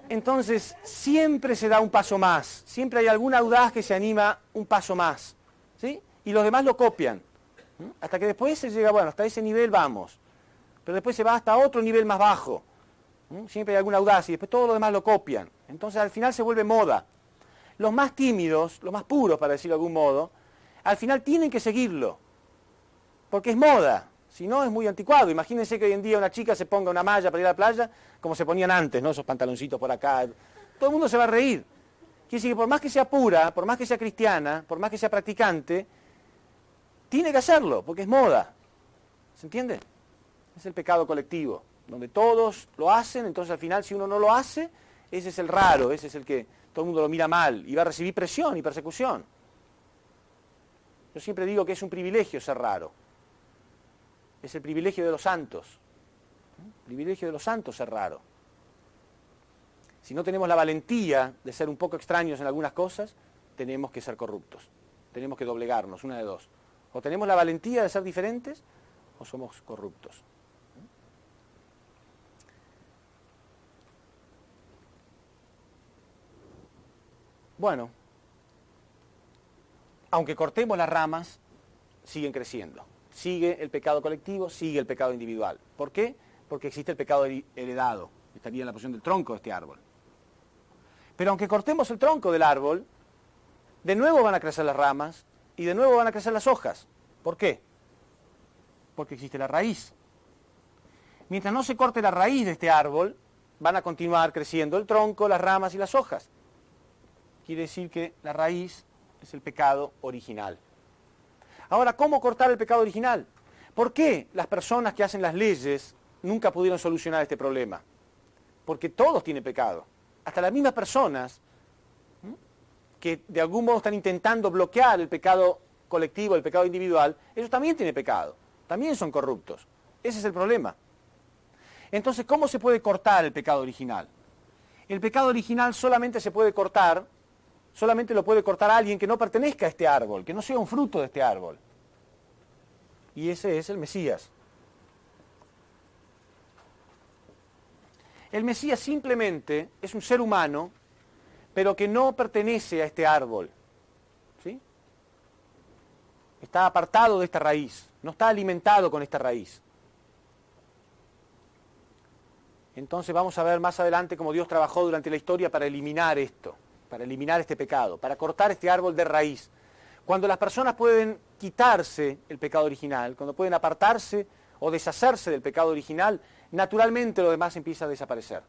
Speaker 1: Entonces, siempre se da un paso más, siempre hay algún audaz que se anima un paso más, ¿sí? Y los demás lo copian, ¿sí? Hasta que después se llega, bueno, hasta ese nivel vamos, pero después se va hasta otro nivel más bajo, ¿sí? Siempre hay alguna audaz y después todos los demás lo copian. Entonces, al final se vuelve moda. Los más tímidos, los más puros, para decirlo de algún modo, al final tienen que seguirlo, porque es moda. Si no, es muy anticuado. Imagínense que hoy en día una chica se ponga una malla para ir a la playa, como se ponían antes, ¿no? Esos pantaloncitos por acá. Todo el mundo se va a reír. Quiere decir que por más que sea pura, por más que sea cristiana, por más que sea practicante, tiene que hacerlo, porque es moda. ¿Se entiende? Es el pecado colectivo, donde todos lo hacen, entonces al final si uno no lo hace, ese es el raro, ese es el que todo el mundo lo mira mal y va a recibir presión y persecución. Yo siempre digo que es un privilegio ser raro. Es el privilegio de los santos. El privilegio de los santos es raro. Si no tenemos la valentía de ser un poco extraños en algunas cosas, tenemos que ser corruptos. Tenemos que doblegarnos, una de dos. O tenemos la valentía de ser diferentes, o somos corruptos. Bueno, aunque cortemos las ramas, siguen creciendo. Sigue el pecado colectivo, sigue el pecado individual. ¿Por qué? Porque existe el pecado heredado. Estaría en la posición del tronco de este árbol. Pero aunque cortemos el tronco del árbol, de nuevo van a crecer las ramas y de nuevo van a crecer las hojas. ¿Por qué? Porque existe la raíz. Mientras no se corte la raíz de este árbol, van a continuar creciendo el tronco, las ramas y las hojas. Quiere decir que la raíz es el pecado original. Ahora, ¿cómo cortar el pecado original? ¿Por qué las personas que hacen las leyes nunca pudieron solucionar este problema? Porque todos tienen pecado. Hasta las mismas personas que de algún modo están intentando bloquear el pecado colectivo, el pecado individual, ellos también tienen pecado, también son corruptos. Ese es el problema. Entonces, ¿cómo se puede cortar el pecado original? El pecado original solamente se puede cortar, solamente lo puede cortar alguien que no pertenezca a este árbol, que no sea un fruto de este árbol. Y ese es el Mesías. El Mesías simplemente es un ser humano, pero que no pertenece a este árbol. ¿Sí? Está apartado de esta raíz, no está alimentado con esta raíz. Entonces vamos a ver más adelante cómo Dios trabajó durante la historia para eliminar esto, para eliminar este pecado, para cortar este árbol de raíz. Cuando las personas pueden quitarse el pecado original, cuando pueden apartarse o deshacerse del pecado original, naturalmente lo demás empieza a desaparecer.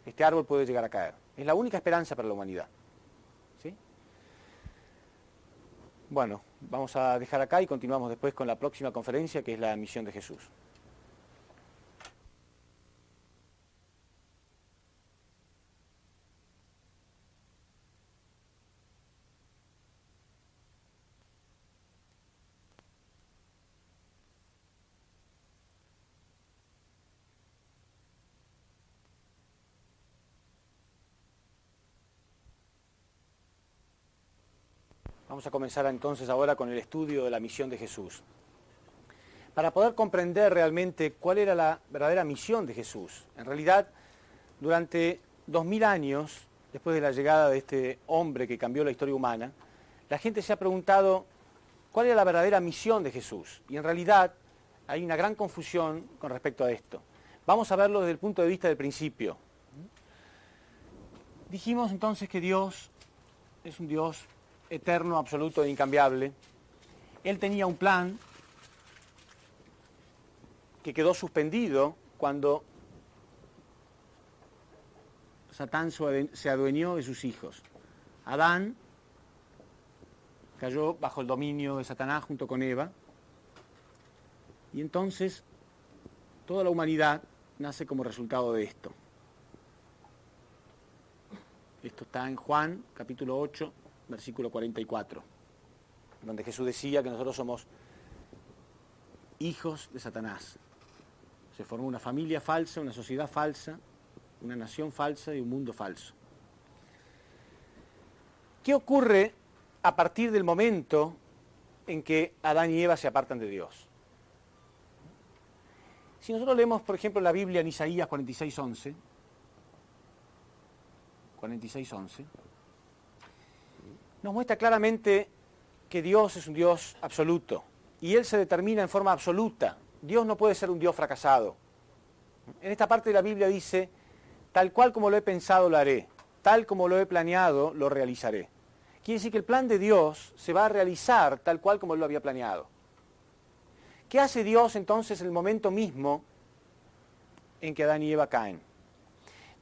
Speaker 1: Este árbol puede llegar a caer. Es la única esperanza para la humanidad. ¿Sí? Bueno, vamos a dejar acá y continuamos después con la próxima conferencia, que es la misión de Jesús. Vamos a comenzar entonces ahora con el estudio de la misión de Jesús. Para poder comprender realmente cuál era la verdadera misión de Jesús. En realidad, durante 2000 años, después de la llegada de este hombre que cambió la historia humana, la gente se ha preguntado cuál era la verdadera misión de Jesús. Y en realidad hay una gran confusión con respecto a esto. Vamos a verlo desde el punto de vista del principio. Dijimos entonces que Dios es un Dios eterno, absoluto e incambiable. Él tenía un plan que quedó suspendido cuando Satán se adueñó de sus hijos. Adán cayó bajo el dominio de Satanás junto con Eva, y entonces toda la humanidad nace como resultado de esto. Esto está en Juan, capítulo 8, versículo 44, donde Jesús decía que nosotros somos hijos de Satanás. Se formó una familia falsa, una sociedad falsa, una nación falsa y un mundo falso. ¿Qué ocurre a partir del momento en que Adán y Eva se apartan de Dios. Si nosotros leemos, por ejemplo, la Biblia en Isaías 46:11, nos muestra claramente que Dios es un Dios absoluto y Él se determina en forma absoluta. Dios no puede ser un Dios fracasado. En esta parte de la Biblia dice, tal cual como lo he pensado lo haré, tal como lo he planeado lo realizaré. Quiere decir que el plan de Dios se va a realizar tal cual como Él lo había planeado. ¿Qué hace Dios entonces en el momento mismo en que Adán y Eva caen?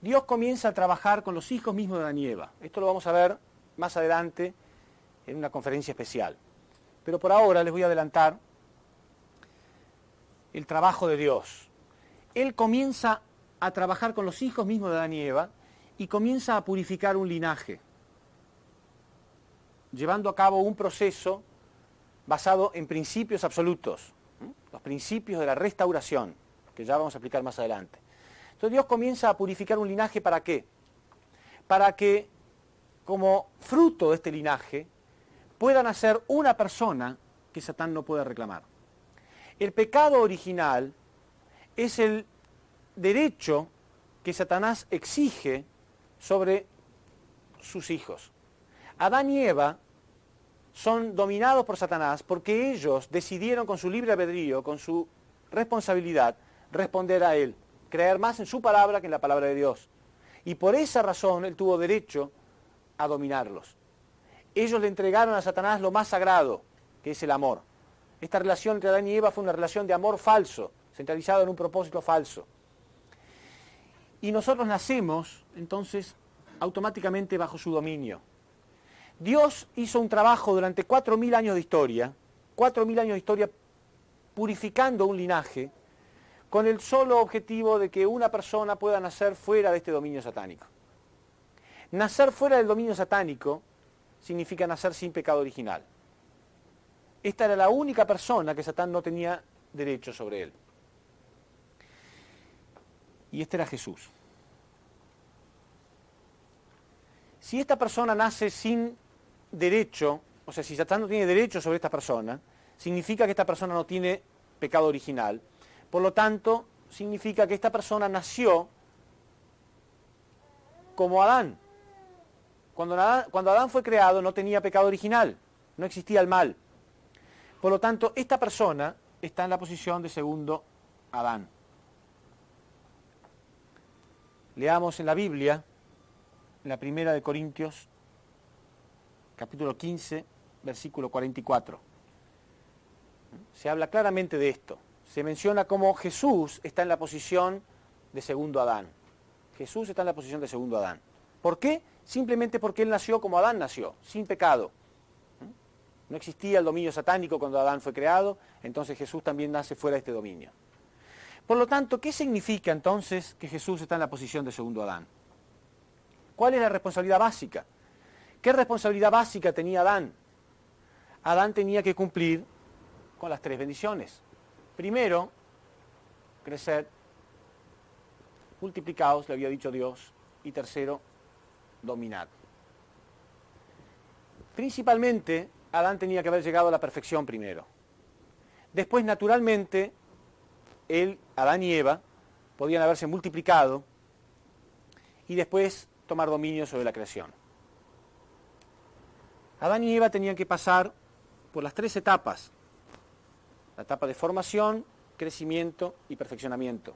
Speaker 1: Dios comienza a trabajar con los hijos mismos de Adán y Eva. Esto lo vamos a ver más adelante en una conferencia especial. Pero por ahora les voy a adelantar el trabajo de Dios. Él comienza a trabajar con los hijos mismos de Adán y Eva y comienza a purificar un linaje, llevando a cabo un proceso basado en principios absolutos, los principios de la restauración, que ya vamos a explicar más adelante. Entonces Dios comienza a purificar un linaje, ¿para qué? Para que, como fruto de este linaje, pueda nacer una persona que Satán no pueda reclamar. El pecado original es el derecho que Satanás exige sobre sus hijos. Adán y Eva son dominados por Satanás porque ellos decidieron con su libre albedrío, con su responsabilidad, responder a él, creer más en su palabra que en la palabra de Dios. Y por esa razón él tuvo derecho a dominarlos. Ellos le entregaron a Satanás lo más sagrado, que es el amor. Esta relación entre Adán y Eva fue una relación de amor falso, centralizado en un propósito falso. Y nosotros nacemos, entonces, automáticamente bajo su dominio. Dios hizo un trabajo durante 4.000 años de historia, 4.000 años de historia purificando un linaje, con el solo objetivo de que una persona pueda nacer fuera de este dominio satánico. Nacer fuera del dominio satánico significa nacer sin pecado original. Esta era la única persona que Satán no tenía derecho sobre él. Y este era Jesús. Si esta persona nace sin derecho, o sea, si Satán no tiene derecho sobre esta persona, significa que esta persona no tiene pecado original. Por lo tanto, significa que esta persona nació como Adán. Cuando Adán fue creado no tenía pecado original, no existía el mal. Por lo tanto, esta persona está en la posición de segundo Adán. Leamos en la Biblia, en la primera de Corintios, capítulo 15, versículo 44. Se habla claramente de esto. Se menciona cómo Jesús está en la posición de segundo Adán. Jesús está en la posición de segundo Adán. ¿Por qué? Simplemente porque él nació como Adán nació, sin pecado. No existía el dominio satánico cuando Adán fue creado, entonces Jesús también nace fuera de este dominio. Por lo tanto, ¿qué significa entonces que Jesús está en la posición de segundo Adán? ¿Cuál es la responsabilidad básica? ¿Qué responsabilidad básica tenía Adán? Adán tenía que cumplir con las 3 bendiciones. Primero, crecer, multiplicaos, le había dicho Dios, y tercero, dominar. Principalmente, Adán tenía que haber llegado a la perfección primero. Después, naturalmente, Adán y Eva, podían haberse multiplicado y después tomar dominio sobre la creación. Adán y Eva tenían que pasar por las 3 etapas. La etapa de formación, crecimiento y perfeccionamiento.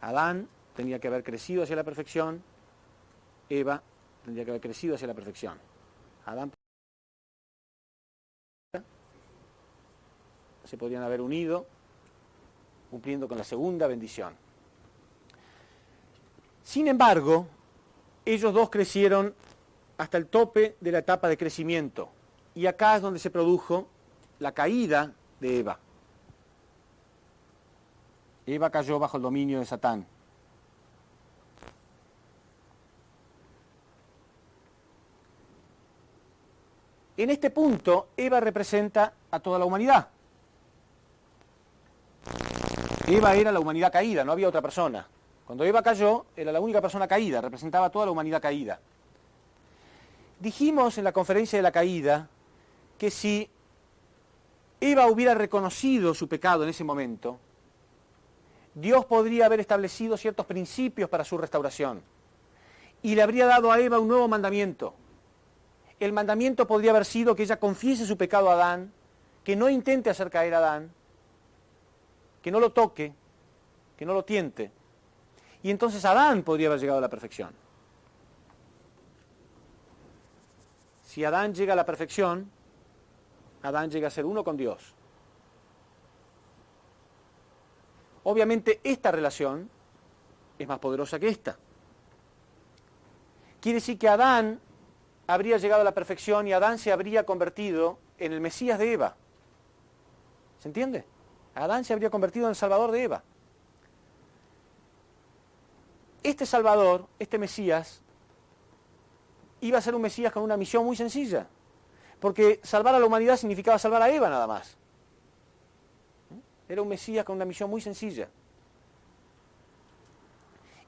Speaker 1: Adán tenía que haber crecido hacia la perfección, Eva tendría que haber crecido hacia la perfección. Adán se podrían haber unido, cumpliendo con la segunda bendición. Sin embargo, ellos dos crecieron hasta el tope de la etapa de crecimiento, y acá es donde se produjo la caída de Eva. Eva cayó bajo el dominio de Satán. En este punto, Eva representa a toda la humanidad. Eva era la humanidad caída, no había otra persona. Cuando Eva cayó, era la única persona caída, representaba a toda la humanidad caída. Dijimos en la conferencia de la caída que si Eva hubiera reconocido su pecado en ese momento, Dios podría haber establecido ciertos principios para su restauración y le habría dado a Eva un nuevo mandamiento. El mandamiento podría haber sido que ella confiese su pecado a Adán, que no intente hacer caer a Adán, que no lo toque, que no lo tiente. Y entonces Adán podría haber llegado a la perfección. Si Adán llega a la perfección, Adán llega a ser uno con Dios. Obviamente esta relación es más poderosa que esta. Quiere decir que Adán habría llegado a la perfección y Adán se habría convertido en el Mesías de Eva. ¿Se entiende? Adán se habría convertido en el Salvador de Eva. Este Salvador, este Mesías, iba a ser un Mesías con una misión muy sencilla, porque salvar a la humanidad significaba salvar a Eva nada más. Era un Mesías con una misión muy sencilla.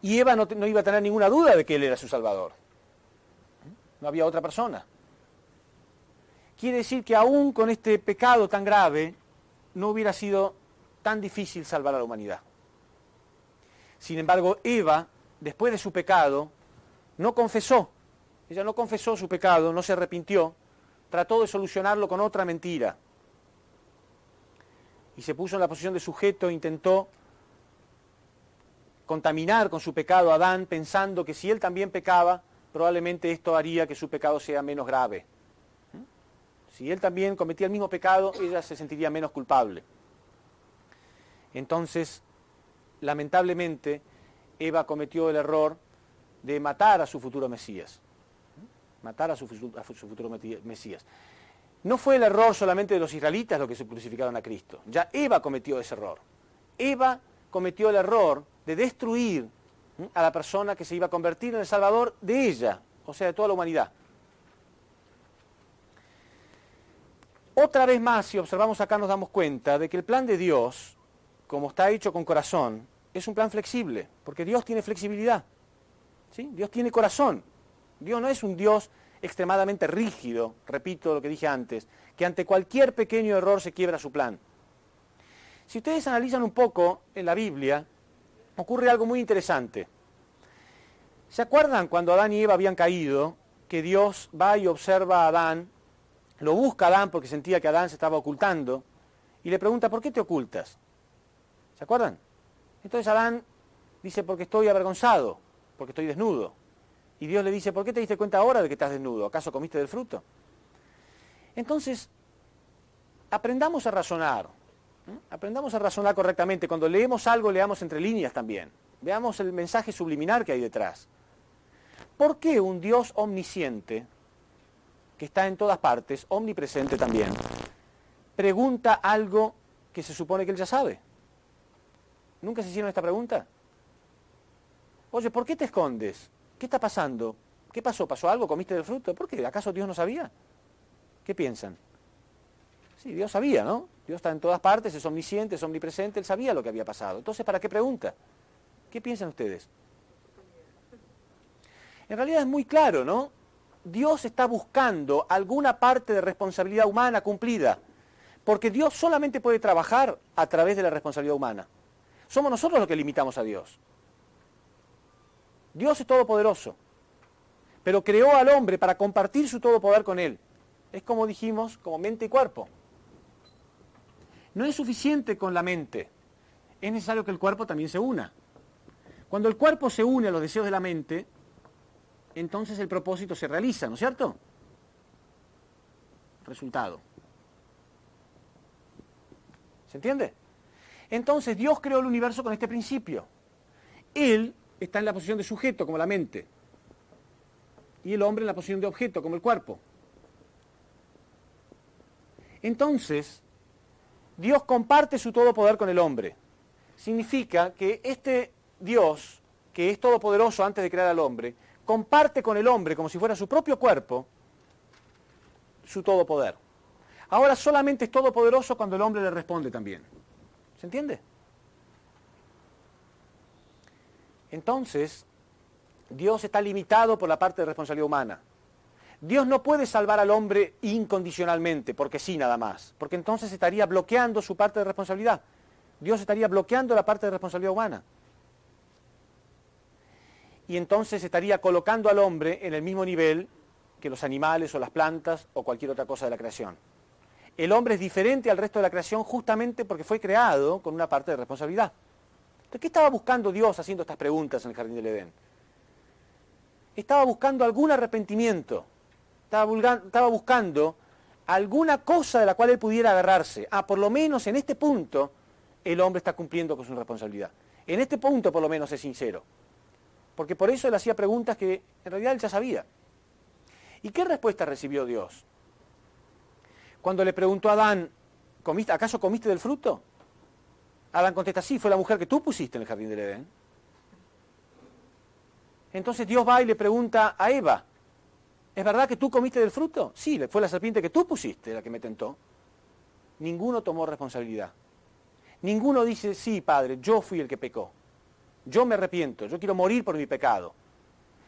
Speaker 1: Y Eva no iba a tener ninguna duda de que él era su Salvador. No había otra persona. Quiere decir que aún con este pecado tan grave, no hubiera sido tan difícil salvar a la humanidad. Sin embargo, Eva, después de su pecado, no confesó. Ella no confesó su pecado, no se arrepintió, trató de solucionarlo con otra mentira. Y se puso en la posición de sujeto, intentó contaminar con su pecado a Adán, pensando que si él también pecaba, probablemente esto haría que su pecado sea menos grave. Si él también cometía el mismo pecado, ella se sentiría menos culpable. Entonces, lamentablemente, Eva cometió el error de matar a su futuro Mesías. Matar a su futuro Mesías. No fue el error solamente de los israelitas los que se crucificaron a Cristo. Ya Eva cometió ese error. Eva cometió el error de destruir a la persona que se iba a convertir en el Salvador de ella, o sea, de toda la humanidad. Otra vez más, si observamos acá, nos damos cuenta de que el plan de Dios, como está hecho con corazón, es un plan flexible, porque Dios tiene flexibilidad. ¿Sí? Dios tiene corazón. Dios no es un Dios extremadamente rígido, repito lo que dije antes, que ante cualquier pequeño error se quiebra su plan. Si ustedes analizan un poco en la Biblia, ocurre algo muy interesante. ¿Se acuerdan cuando Adán y Eva habían caído, que Dios va y observa a Adán, lo busca a Adán porque sentía que Adán se estaba ocultando, y le pregunta, ¿por qué te ocultas? ¿Se acuerdan? Entonces Adán dice, porque estoy avergonzado, porque estoy desnudo. Y Dios le dice, ¿por qué te diste cuenta ahora de que estás desnudo? ¿Acaso comiste del fruto? Entonces, aprendamos a razonar. Aprendamos a razonar correctamente. Cuando leemos algo, leamos entre líneas también. Veamos el mensaje subliminar que hay detrás. ¿Por qué un Dios omnisciente, que está en todas partes, omnipresente también, pregunta algo que se supone que él ya sabe? ¿Nunca se hicieron esta pregunta? Oye, ¿por qué te escondes? ¿Qué está pasando? ¿Qué pasó? ¿Pasó algo? ¿Comiste del fruto? ¿Por qué? ¿Acaso Dios no sabía? ¿Qué piensan? Sí, Dios sabía, ¿no? Dios está en todas partes, es omnisciente, es omnipresente, Él sabía lo que había pasado. Entonces, ¿para qué pregunta? ¿Qué piensan ustedes? En realidad es muy claro, ¿no? Dios está buscando alguna parte de responsabilidad humana cumplida, porque Dios solamente puede trabajar a través de la responsabilidad humana. Somos nosotros los que limitamos a Dios. Dios es todopoderoso, pero creó al hombre para compartir su todopoder con Él. Es como dijimos, como mente y cuerpo. No es suficiente con la mente, es necesario que el cuerpo también se una. Cuando el cuerpo se une a los deseos de la mente, entonces el propósito se realiza, ¿no es cierto? Resultado. ¿Se entiende? Entonces Dios creó el universo con este principio. Él está en la posición de sujeto, como la mente, y el hombre en la posición de objeto, como el cuerpo. Entonces, Dios comparte su todopoder con el hombre. Significa que este Dios, que es todopoderoso antes de crear al hombre, comparte con el hombre, como si fuera su propio cuerpo, su todopoder. Ahora solamente es todopoderoso cuando el hombre le responde también. ¿Se entiende? Entonces, Dios está limitado por la parte de responsabilidad humana. Dios no puede salvar al hombre incondicionalmente, porque sí nada más, porque entonces estaría bloqueando su parte de responsabilidad. Dios estaría bloqueando la parte de responsabilidad humana. Y entonces estaría colocando al hombre en el mismo nivel que los animales o las plantas o cualquier otra cosa de la creación. El hombre es diferente al resto de la creación justamente porque fue creado con una parte de responsabilidad. Entonces, ¿qué estaba buscando Dios haciendo estas preguntas en el jardín del Edén? Estaba buscando algún arrepentimiento, estaba buscando alguna cosa de la cual él pudiera agarrarse. Por lo menos en este punto el hombre está cumpliendo con su responsabilidad. En este punto por lo menos es sincero. Porque por eso él hacía preguntas que en realidad él ya sabía. ¿Y qué respuesta recibió Dios? Cuando le preguntó a Adán, ¿acaso comiste del fruto? Adán contesta, sí, fue la mujer que tú pusiste en el jardín del Edén. Entonces Dios va y le pregunta a Eva, ¿es verdad que tú comiste del fruto? Sí, fue la serpiente que tú pusiste la que me tentó. Ninguno tomó responsabilidad. Ninguno dice, sí, Padre, yo fui el que pecó. Yo me arrepiento, yo quiero morir por mi pecado.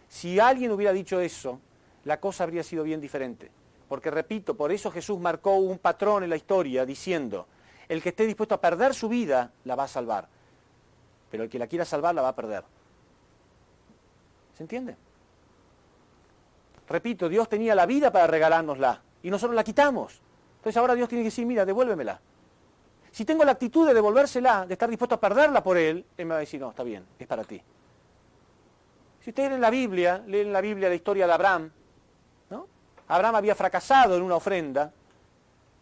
Speaker 1: Si alguien hubiera dicho eso, la cosa habría sido bien diferente. Porque, repito, por eso Jesús marcó un patrón en la historia diciendo, el que esté dispuesto a perder su vida, la va a salvar. Pero el que la quiera salvar, la va a perder. ¿Se entiende? Repito, Dios tenía la vida para regalárnosla y nosotros la quitamos. Entonces ahora Dios tiene que decir, mira, devuélvemela. Si tengo la actitud de devolvérsela, de estar dispuesto a perderla por Él me va a decir, no, está bien, es para ti. Si ustedes leen la Biblia la historia de Abraham, ¿no? Abraham había fracasado en una ofrenda,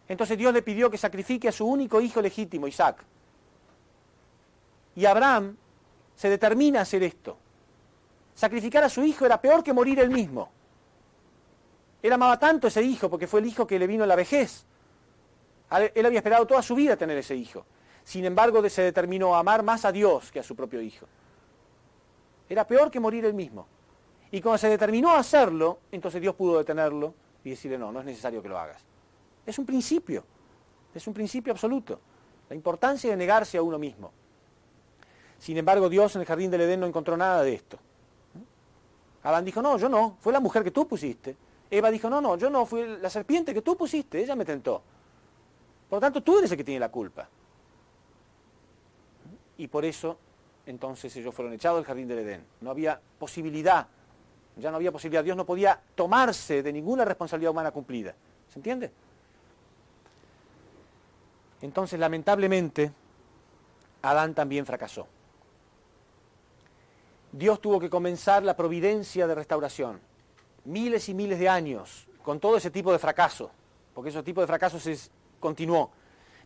Speaker 1: entonces Dios le pidió que sacrifique a su único hijo legítimo, Isaac. Y Abraham se determina a hacer esto. Sacrificar a su hijo era peor que morir él mismo. Él amaba tanto a ese hijo porque fue el hijo que le vino en la vejez. Él había esperado toda su vida tener ese hijo. Sin embargo, se determinó a amar más a Dios que a su propio hijo. Era peor que morir él mismo. Y cuando se determinó a hacerlo, entonces Dios pudo detenerlo y decirle, no es necesario que lo hagas. Es un principio absoluto. La importancia de negarse a uno mismo. Sin embargo, Dios en el jardín del Edén no encontró nada de esto. Adán dijo, no, yo no, fue la mujer que tú pusiste. Eva dijo, no, yo no, fue la serpiente que tú pusiste, ella me tentó. Por lo tanto, tú eres el que tiene la culpa. Y por eso, entonces, ellos fueron echados del jardín del Edén. No había posibilidad, ya no había posibilidad. Dios no podía tomarse de ninguna responsabilidad humana cumplida. ¿Se entiende? Entonces, lamentablemente, Adán también fracasó. Dios tuvo que comenzar la providencia de restauración. Miles y miles de años, con todo ese tipo de fracaso, porque ese tipo de fracasos continuó.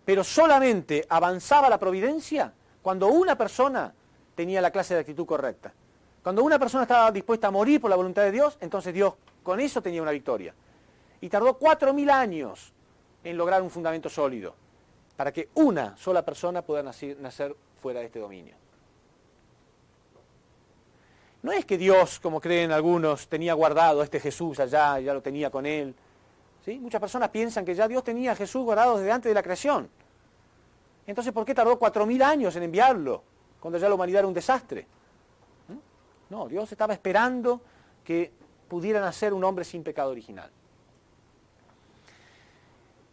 Speaker 1: Pero solamente avanzaba la providencia cuando una persona tenía la clase de actitud correcta. Cuando una persona estaba dispuesta a morir por la voluntad de Dios, entonces Dios con eso tenía una victoria. Y tardó 4.000 años en lograr un fundamento sólido, para que una sola persona pueda nacer fuera de este dominio. No es que Dios, como creen algunos, tenía guardado a este Jesús allá, ya lo tenía con él. ¿Sí? Muchas personas piensan que ya Dios tenía a Jesús guardado desde antes de la creación. Entonces, ¿por qué tardó 4.000 años en enviarlo, cuando ya la humanidad era un desastre? No, Dios estaba esperando que pudiera nacer un hombre sin pecado original.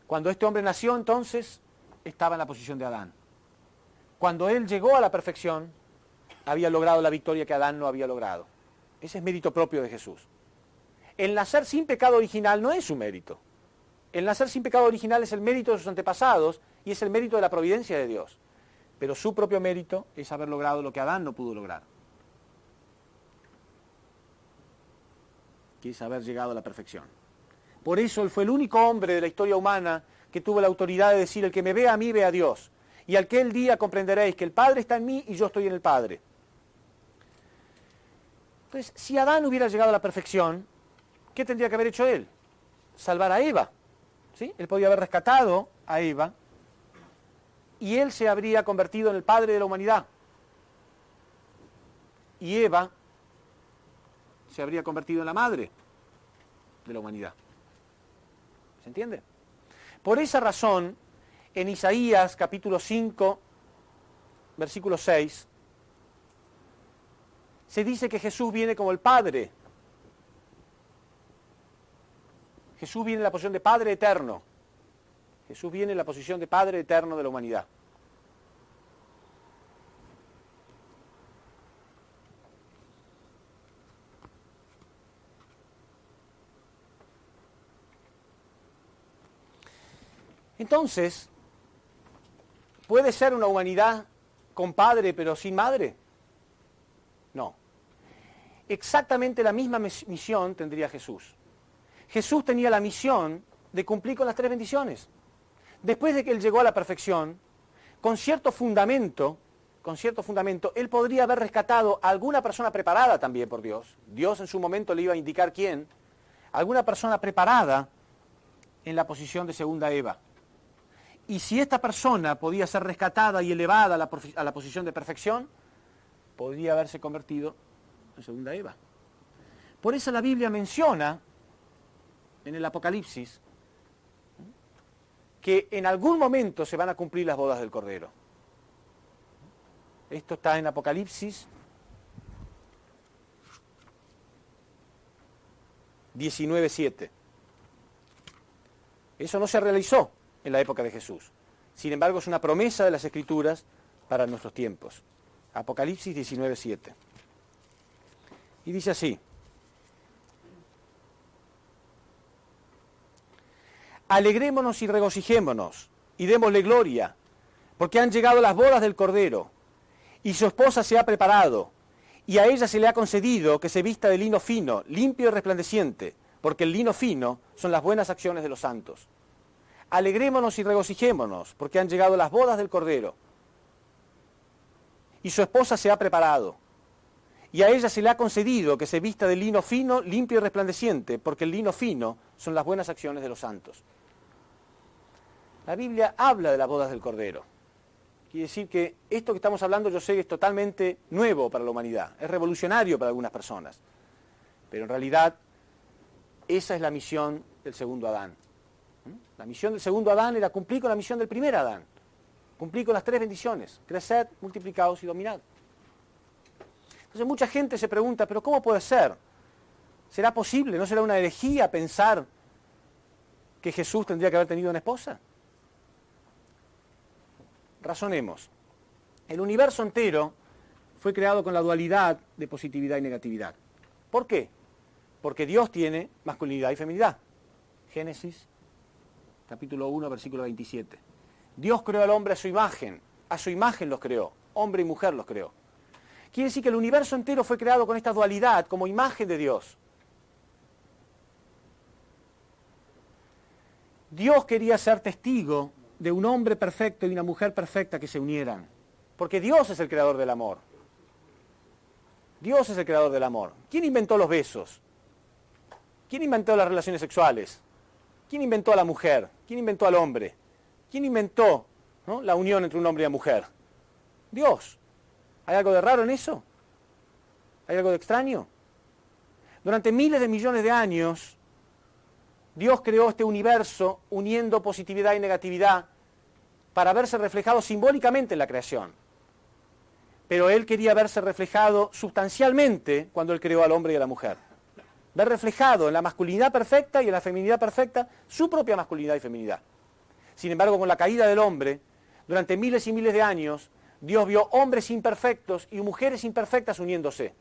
Speaker 1: Cuando este hombre nació, entonces, estaba en la posición de Adán. Cuando él llegó a la perfección, había logrado la victoria que Adán no había logrado. Ese es mérito propio de Jesús. El nacer sin pecado original no es su mérito. El nacer sin pecado original es el mérito de sus antepasados y es el mérito de la providencia de Dios. Pero su propio mérito es haber logrado lo que Adán no pudo lograr. Que es haber llegado a la perfección. Por eso él fue el único hombre de la historia humana que tuvo la autoridad de decir, el que me ve a mí, ve a Dios. Y aquel día comprenderéis que el Padre está en mí y yo estoy en el Padre. Entonces, si Adán hubiera llegado a la perfección, ¿qué tendría que haber hecho él? Salvar a Eva. ¿Sí? Él podía haber rescatado a Eva y él se habría convertido en el padre de la humanidad. Y Eva se habría convertido en la madre de la humanidad. ¿Se entiende? Por esa razón, en Isaías capítulo 5, versículo 6, se dice que Jesús viene como el Padre Jesús viene en la posición de Padre eterno. Jesús viene en la posición de Padre eterno de la humanidad. Entonces, ¿puede ser una humanidad con padre pero sin madre? No. Exactamente la misma misión tendría Jesús. Jesús tenía la misión de cumplir con las 3 bendiciones. Después de que Él llegó a la perfección, con cierto fundamento, Él podría haber rescatado a alguna persona preparada también por Dios. Dios en su momento le iba a indicar quién. Alguna persona preparada en la posición de segunda Eva. Y si esta persona podía ser rescatada y elevada a la posición de perfección, podría haberse convertido en segunda Eva. Por eso la Biblia menciona en el Apocalipsis que en algún momento se van a cumplir las bodas del Cordero. Esto está en Apocalipsis 19:7. Eso no se realizó en la época de Jesús. Sin embargo, es una promesa de las Escrituras para nuestros tiempos. Apocalipsis 19:7. Y dice así: alegrémonos y regocijémonos, y démosle gloria, porque han llegado las bodas del Cordero, y su esposa se ha preparado, y a ella se le ha concedido que se vista de lino fino, limpio y resplandeciente, porque el lino fino son las buenas acciones de los santos. Alegrémonos y regocijémonos, porque han llegado las bodas del Cordero, y su esposa se ha preparado, y a ella se le ha concedido que se vista de lino fino, limpio y resplandeciente, porque el lino fino son las buenas acciones de los santos. La Biblia habla de las bodas del Cordero. Quiere decir que esto que estamos hablando, yo sé que es totalmente nuevo para la humanidad, es revolucionario para algunas personas, pero en realidad esa es la misión del segundo Adán. La misión del segundo Adán era cumplir con la misión del primer Adán, cumplir con las 3 bendiciones: creced, multiplicaos y dominad. Entonces mucha gente se pregunta, ¿pero cómo puede ser? ¿Será posible? ¿No será una herejía pensar que Jesús tendría que haber tenido una esposa? Razonemos. El universo entero fue creado con la dualidad de positividad y negatividad. ¿Por qué? Porque Dios tiene masculinidad y feminidad. Génesis, capítulo 1, versículo 27. Dios creó al hombre a su imagen los creó, hombre y mujer los creó. Quiere decir que el universo entero fue creado con esta dualidad como imagen de Dios. Dios quería ser testigo de un hombre perfecto y una mujer perfecta que se unieran, porque Dios es el creador del amor. Dios es el creador del amor. ¿Quién inventó los besos? ¿Quién inventó las relaciones sexuales? ¿Quién inventó a la mujer? ¿Quién inventó al hombre? ¿Quién inventó, ¿no?, la unión entre un hombre y una mujer? Dios. ¿Hay algo de raro en eso? ¿Hay algo de extraño? Durante miles de millones de años, Dios creó este universo uniendo positividad y negatividad para verse reflejado simbólicamente en la creación. Pero Él quería verse reflejado sustancialmente cuando Él creó al hombre y a la mujer. Ver reflejado en la masculinidad perfecta y en la feminidad perfecta su propia masculinidad y feminidad. Sin embargo, con la caída del hombre, durante miles y miles de años, Dios vio hombres imperfectos y mujeres imperfectas uniéndose.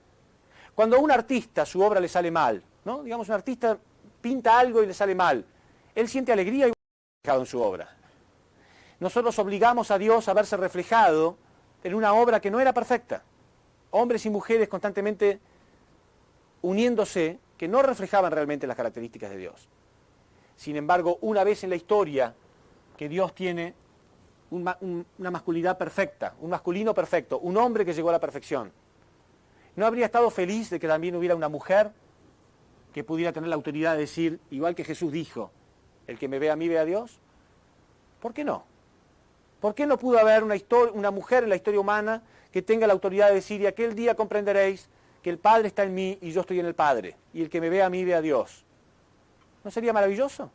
Speaker 1: Cuando a un artista su obra le sale mal, ¿no? Digamos, un artista pinta algo y le sale mal, él siente alegría y reflejado en su obra. Nosotros obligamos a Dios a verse reflejado en una obra que no era perfecta. Hombres y mujeres constantemente uniéndose, que no reflejaban realmente las características de Dios. Sin embargo, una vez en la historia que Dios tiene una masculinidad perfecta, un masculino perfecto, un hombre que llegó a la perfección, ¿no habría estado feliz de que también hubiera una mujer que pudiera tener la autoridad de decir, igual que Jesús dijo, el que me ve a mí ve a Dios? ¿Por qué no? ¿Por qué no pudo haber una mujer en la historia humana que tenga la autoridad de decir, y aquel día comprenderéis que el Padre está en mí y yo estoy en el Padre, y el que me ve a mí ve a Dios? ¿No sería maravilloso?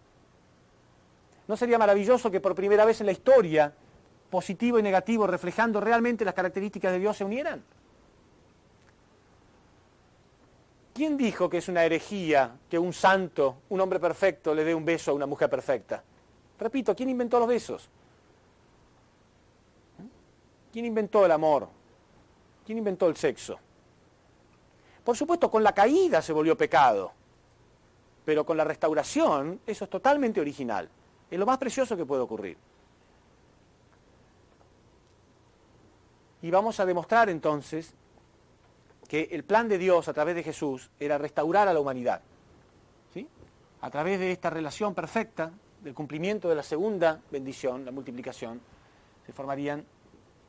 Speaker 1: ¿No sería maravilloso que por primera vez en la historia, positivo y negativo, reflejando realmente las características de Dios, se unieran? ¿Quién dijo que es una herejía que un santo, un hombre perfecto, le dé un beso a una mujer perfecta? Repito, ¿quién inventó los besos? ¿Quién inventó el amor? ¿Quién inventó el sexo? Por supuesto, con la caída se volvió pecado, pero con la restauración eso es totalmente original. Es lo más precioso que puede ocurrir. Y vamos a demostrar entonces que el plan de Dios a través de Jesús era restaurar a la humanidad. ¿Sí? A través de esta relación perfecta, del cumplimiento de la segunda bendición, la multiplicación, se formarían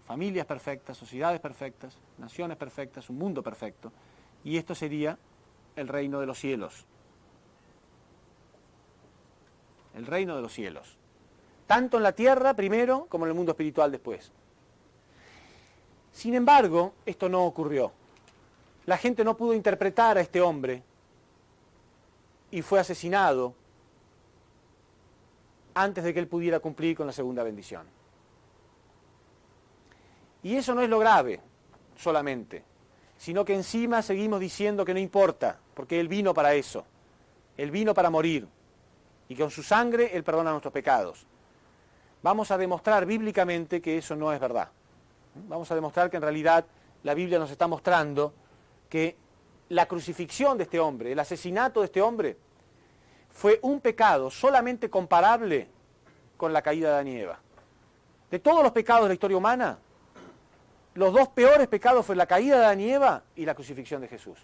Speaker 1: familias perfectas, sociedades perfectas, naciones perfectas, un mundo perfecto. Y esto sería el reino de los cielos. El reino de los cielos. Tanto en la tierra primero como en el mundo espiritual después. Sin embargo, esto no ocurrió. La gente no pudo interpretar a este hombre y fue asesinado antes de que él pudiera cumplir con la segunda bendición. Y eso no es lo grave solamente, sino que encima seguimos diciendo que no importa, porque Él vino para eso. Él vino para morir, y con su sangre Él perdona nuestros pecados. Vamos a demostrar bíblicamente que eso no es verdad. Vamos a demostrar que en realidad la Biblia nos está mostrando que la crucifixión de este hombre, el asesinato de este hombre, fue un pecado solamente comparable con la caída de Adán y Eva. De todos los pecados de la historia humana, los dos peores pecados fue la caída de Adán y Eva y la crucifixión de Jesús.